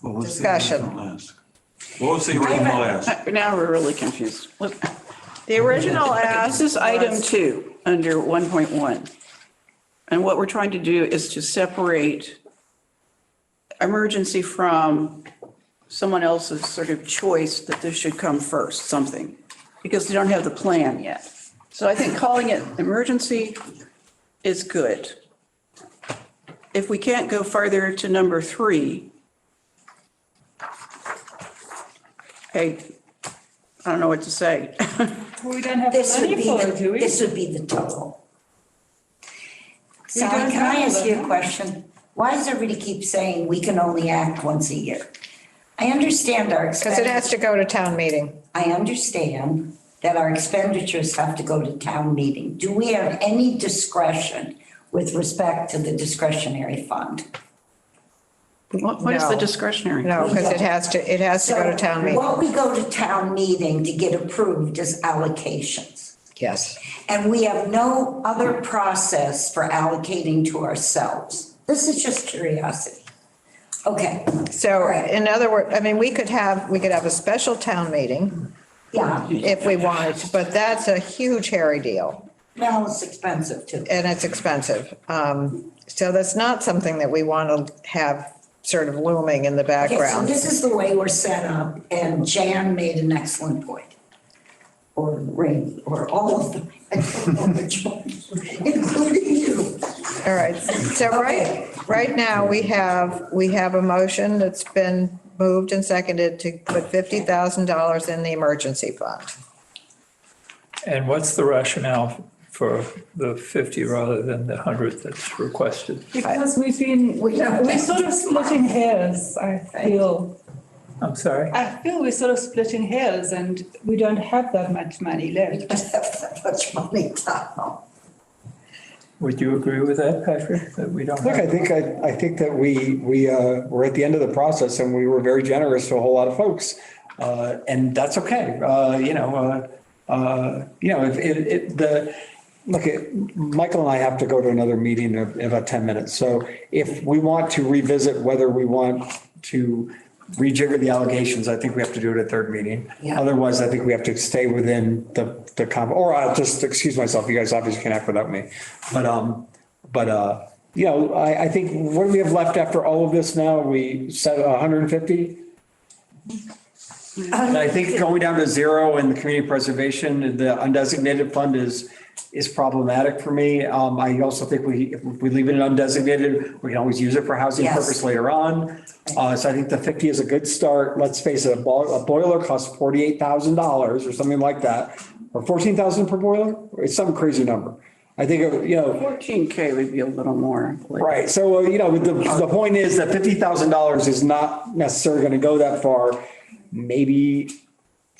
What was the Discussion. original ask? What was the original ask? Now we're really confused. the original ask. This is item was- 2 under 1.1. And what we're trying to do is to separate emergency from someone else's sort of choice that this should come first, something, because they don't have the plan yet. So I think calling it emergency is good. If we can't go farther to number 3, I don't know what to say. We don't have This would money be, for it, do we? this would be the total. We don't Sally, can I have ask you a them. question? Why does everybody keep saying we can only act once a year? I understand our Because it has to go to town meeting. I understand that our expenditures have to go to town meeting. Do we have any discretion with respect to the discretionary fund? What is the No. discretionary? No, because it has to go to town So meeting. what we go to town meeting to get approved is allocations. Yes. And we have no other process for allocating to ourselves. This is just curiosity. Okay, So in other words, I mean, we could have a special town meeting yeah, if we wanted to, but that's a huge hairy deal well, it's expensive too. and it's expensive. So that's not something that we want to have sort of looming in the Okay, so background. this is the way we're set up, and Jan made an excellent point. Or Rainey, or all of them, I don't know which one, including you. All right, so right now, we have a motion that's been moved and seconded to put $50,000 in the emergency fund. And what's the rationale for the 50 rather than the 100 that's requested? Because we're sort of splitting hairs, I feel. I'm sorry? I feel we're sort of splitting hairs and we don't have that much money We left. don't have that much money now. Would you agree with that, Patrick, that we don't Look, have? I think that we're at the end of the process and we were very generous to a whole lot of folks. And that's okay. Michael and I have to go to another meeting in about 10 minutes. So if we want to revisit whether we want to rejigger the allegations, I think we have to do it at third meeting. Yeah. Otherwise, I think we have to stay within the or I'll just excuse myself. You guys obviously can act without me. But I think what do we have left after all of this now? We set 150? And I think going down to zero in the community preservation, the undesignated fund is problematic for me. I also think if we leave it undesignated, we can always use it for housing Yes. purpose later on. So I think the 50 is a good start. Let's face it, a boiler costs $48,000 or something like that, or 14,000 per boiler. It's some crazy number. I think, 14K would be a little more. right. So, the point is that $50,000 is not necessarily going to go that far. Maybe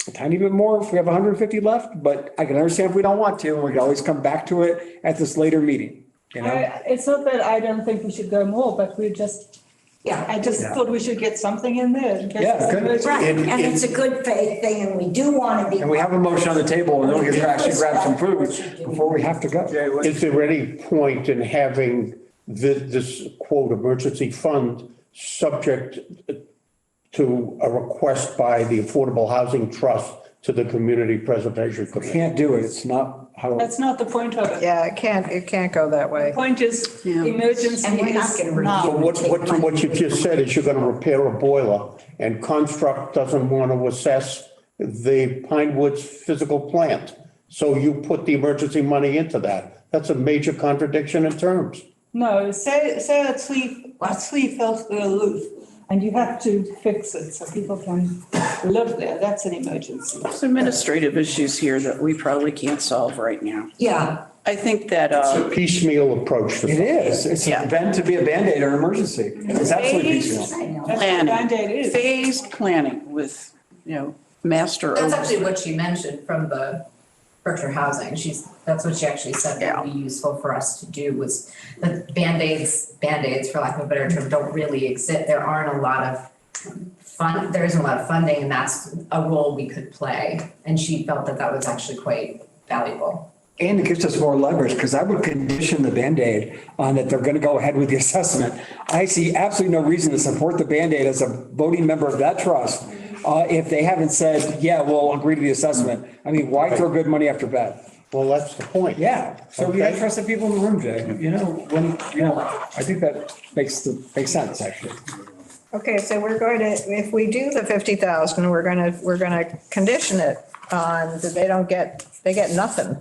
a tiny bit more if we have 150 left, but I can understand if we don't want to, and we can always come back to it at this later meeting, It's not that I don't think we should go more, but I just thought we should get something in there. in case Yeah, it's good. emergency. Right, and it's a good faith thing, and we do want to be. And we have a motion on the table, and then we can actually grab some food before we have to go. Is there any point in having this quote emergency fund subject to a request by the Affordable Housing Trust to the Community Preservation Committee? Can't do it. It's not how. That's not the point of it. Yeah, it can't go that way. The point is emergency And we're not is gonna now. review What you just said is you're going to repair a boiler, and Construct doesn't want to assess the Pine Woods physical plant. So you put the emergency money into that. That's a major contradiction in terms. No, say a tree fell through a roof and you have to fix it so people can live there. That's an emergency. There's administrative issues here that we probably can't solve right now. Yeah, I think that, It's a piecemeal approach to. It is. It's meant to be a Band-Aid or emergency. It's absolutely piecemeal. That's what planning, Band-Aid is. phased planning with, master. That's actually what she mentioned from the Berkshire Housing. That's what she actually said that would be useful for us to do was that Band-Aids, for lack of a better term, don't really exist. There isn't a lot of funding, and that's a role we could play. And she felt that that was actually quite valuable. And it gives us more leverage, because I would condition the Band-Aid on that they're going to go ahead with the assessment. I see absolutely no reason to support the Band-Aid as a voting member of that trust if they haven't said, yeah, we'll agree to the assessment. I mean, why throw good money after bad? Well, that's the point. Yeah, so we gotta Okay. trust the people in the room, Jay. I think that makes sense, actually. Okay, so we're going to, if we do the 50,000, we're gonna condition it on that they get nothing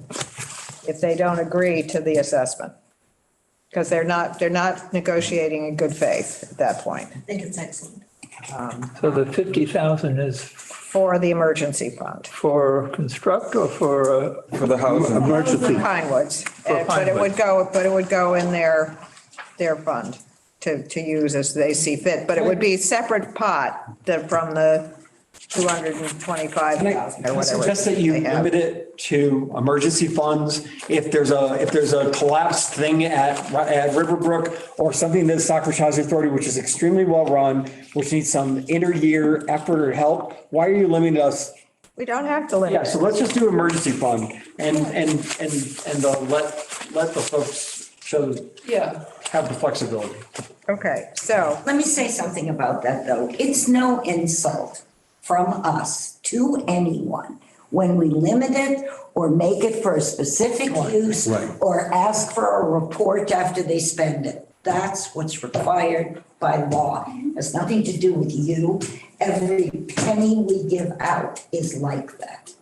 if they don't agree to the assessment. Because they're not negotiating in good faith at that point. I think it's excellent. So the 50,000 is For the emergency fund. for construct or for, For the housing. Emergency. Pinewoods, but it would go in their fund to use as they see fit, but it would be a separate pot from the 225,000 or I whatever. suggest that you they have. limit it to emergency funds. If there's a collapsed thing at Riverbrook or something that Stockbridge Housing Authority, which is extremely well run, which needs some inter-year effort or help, why are you limiting us? We don't have to limit Yeah, it. so let's just do emergency fund and let the folks have the flexibility. Okay, so, let me say something about that, though. It's no insult from us to anyone when we limit it or make it for a specific use or ask for a report after they spend it. That's what's required by law. It has nothing to do with you. Every penny we give out is like that.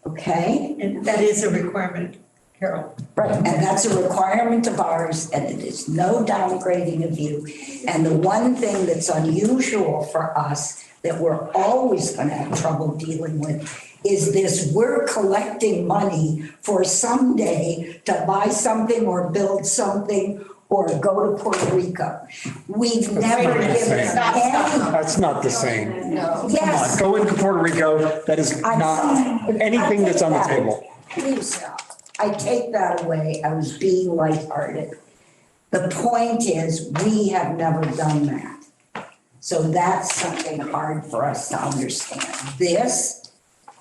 Okay? And that is a requirement, Carol. Right, and that's a requirement of ours, and it is no downgrading of you. And the one thing that's unusual for us that we're always gonna have trouble dealing with is this, we're collecting money for someday to buy something or build something or go to Puerto Rico. We've never given any. That's not the same. No. Come on, go into Puerto Rico. That is not anything that's on the table. Please stop. I take that away. I was being lighthearted. The point is, we have never done that. So that's something hard for us to understand. This,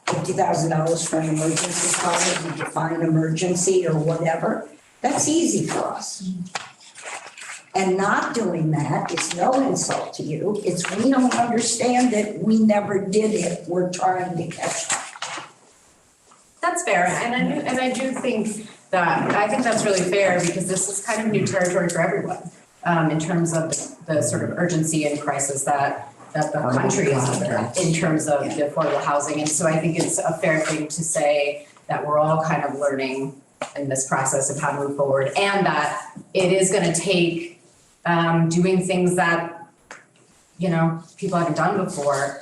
$50,000 for an emergency fund, we define emergency or whatever, that's easy for us. And not doing that is no insult to you. It's we don't understand it, we never did it, we're trying to catch up. That's fair, and I do think that's really fair because this is kind of new territory for everyone in terms of the sort of urgency and crisis that the country is under in terms of the affordable housing. And so I think it's a fair thing to say that we're all kind of learning in this process of how to move forward, and that it is going to take doing things that people haven't done before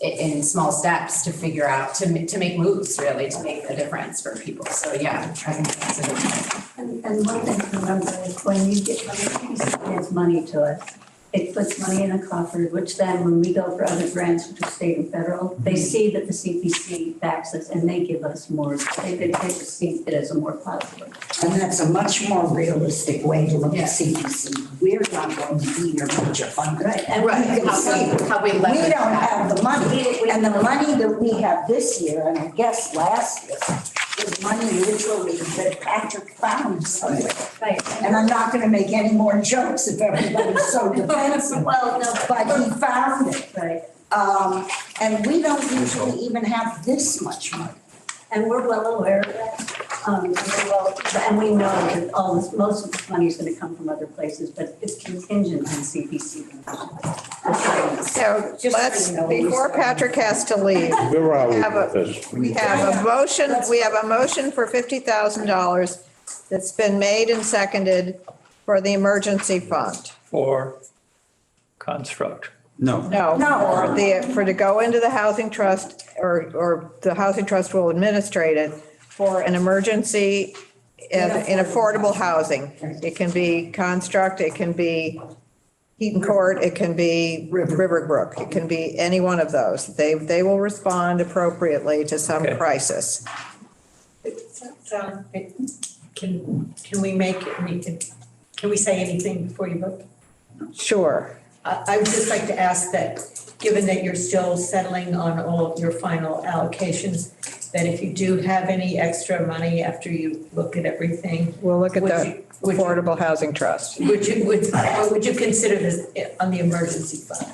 in small steps to figure out, to make moves, really, to make a difference for people. So yeah, I think that's a good point. And one thing to remember is when PCC gives money to us, it puts money in a coffer, which then when we go for other grants, which are state and federal, they see that the CPC backs us and they give us more. They just see it as a more positive. And that's a much more realistic way to look at CPC. We're not going to be your major funder. Right. And Right. you can see, How we we leverage don't that. have the money. And the money that we have this year, and I guess last year, is money literally that Patrick found somewhere. Right. And I'm not gonna make any more jokes if everybody's so defensive. Well, no. But he found it. Right. And we don't usually even have this much money. And we're well aware of that. And we know that most of this money is going to come from other places, but it's contingent on CPC. so Just let's, so you know, before Patrick has to leave, Where are we have with a- this? we have a motion for $50,000 It's been made and seconded for the emergency fund. For construct. No. No, for to go into the housing trust, or the housing trust will administrate it for an emergency in affordable housing. It can be construct, it can be Heaton Court, it can be Riverbrook, it can be any one of those. They will respond appropriately to some Okay. crisis. So, can we make, can we say anything before you vote? Sure. I would just like to ask that, given that you're still settling on all of your final allocations, that if you do have any extra money after you look at everything. We'll look at would the you- Affordable Housing Trust. Would you consider this on the emergency fund?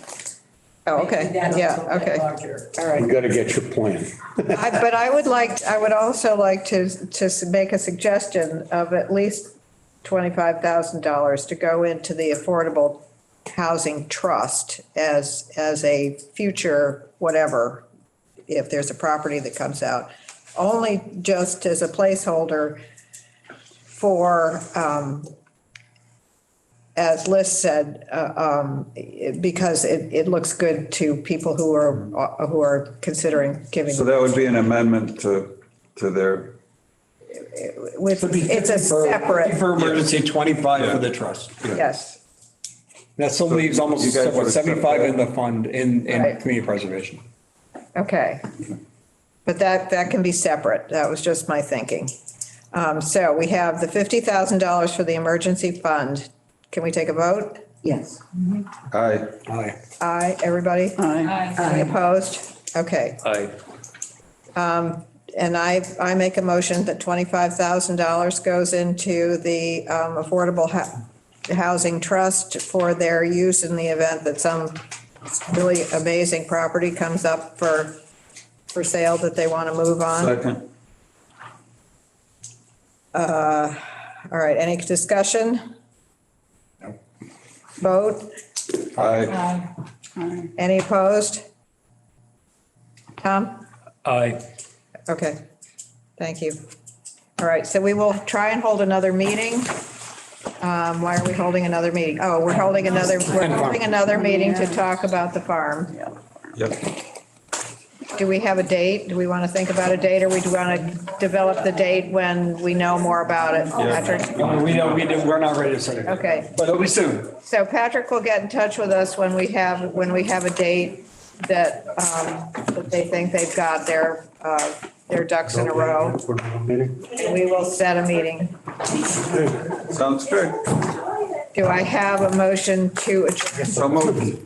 Oh, okay, Maybe that yeah, also get okay, larger. all right. You got to get your plan. But I would also like to make a suggestion of at least $25,000 to go into the Affordable Housing Trust as a future whatever, if there's a property that comes out, only just as a placeholder for, as Liz said, because it looks good to people who are considering giving. So that would be an amendment to their, It's a separate, For emergency, 25 for the trust. yes. That still leaves almost You guys would accept 75 that? in the fund in Right. community preservation. Okay. But that can be separate. That was just my thinking. So we have the $50,000 for the emergency fund. Can we take a vote? Yes. aye. Aye. Aye, everybody? Aye. Any opposed? Okay. Aye. And I make a motion that $25,000 goes into the Affordable Housing Trust for their use in the event that some really amazing property comes up for sale that they want to move on. Second, All right, any discussion? Vote? aye. Any opposed? Tom? Aye. Okay, thank you. All right, so we will try and hold another meeting. Why are we holding another meeting? Oh, we're holding another meeting to talk about the farm. Yep. Do we have a date? Do we want to think about a date, or we do want to develop the date when we know more about it? Patrick? We're not ready to set it. Okay. But it'll be soon. So Patrick will get in touch with us when we have a date that they think they've got their ducks in a row. And we will set a meeting. Sounds good. Do I have a motion to adjourn? So moved.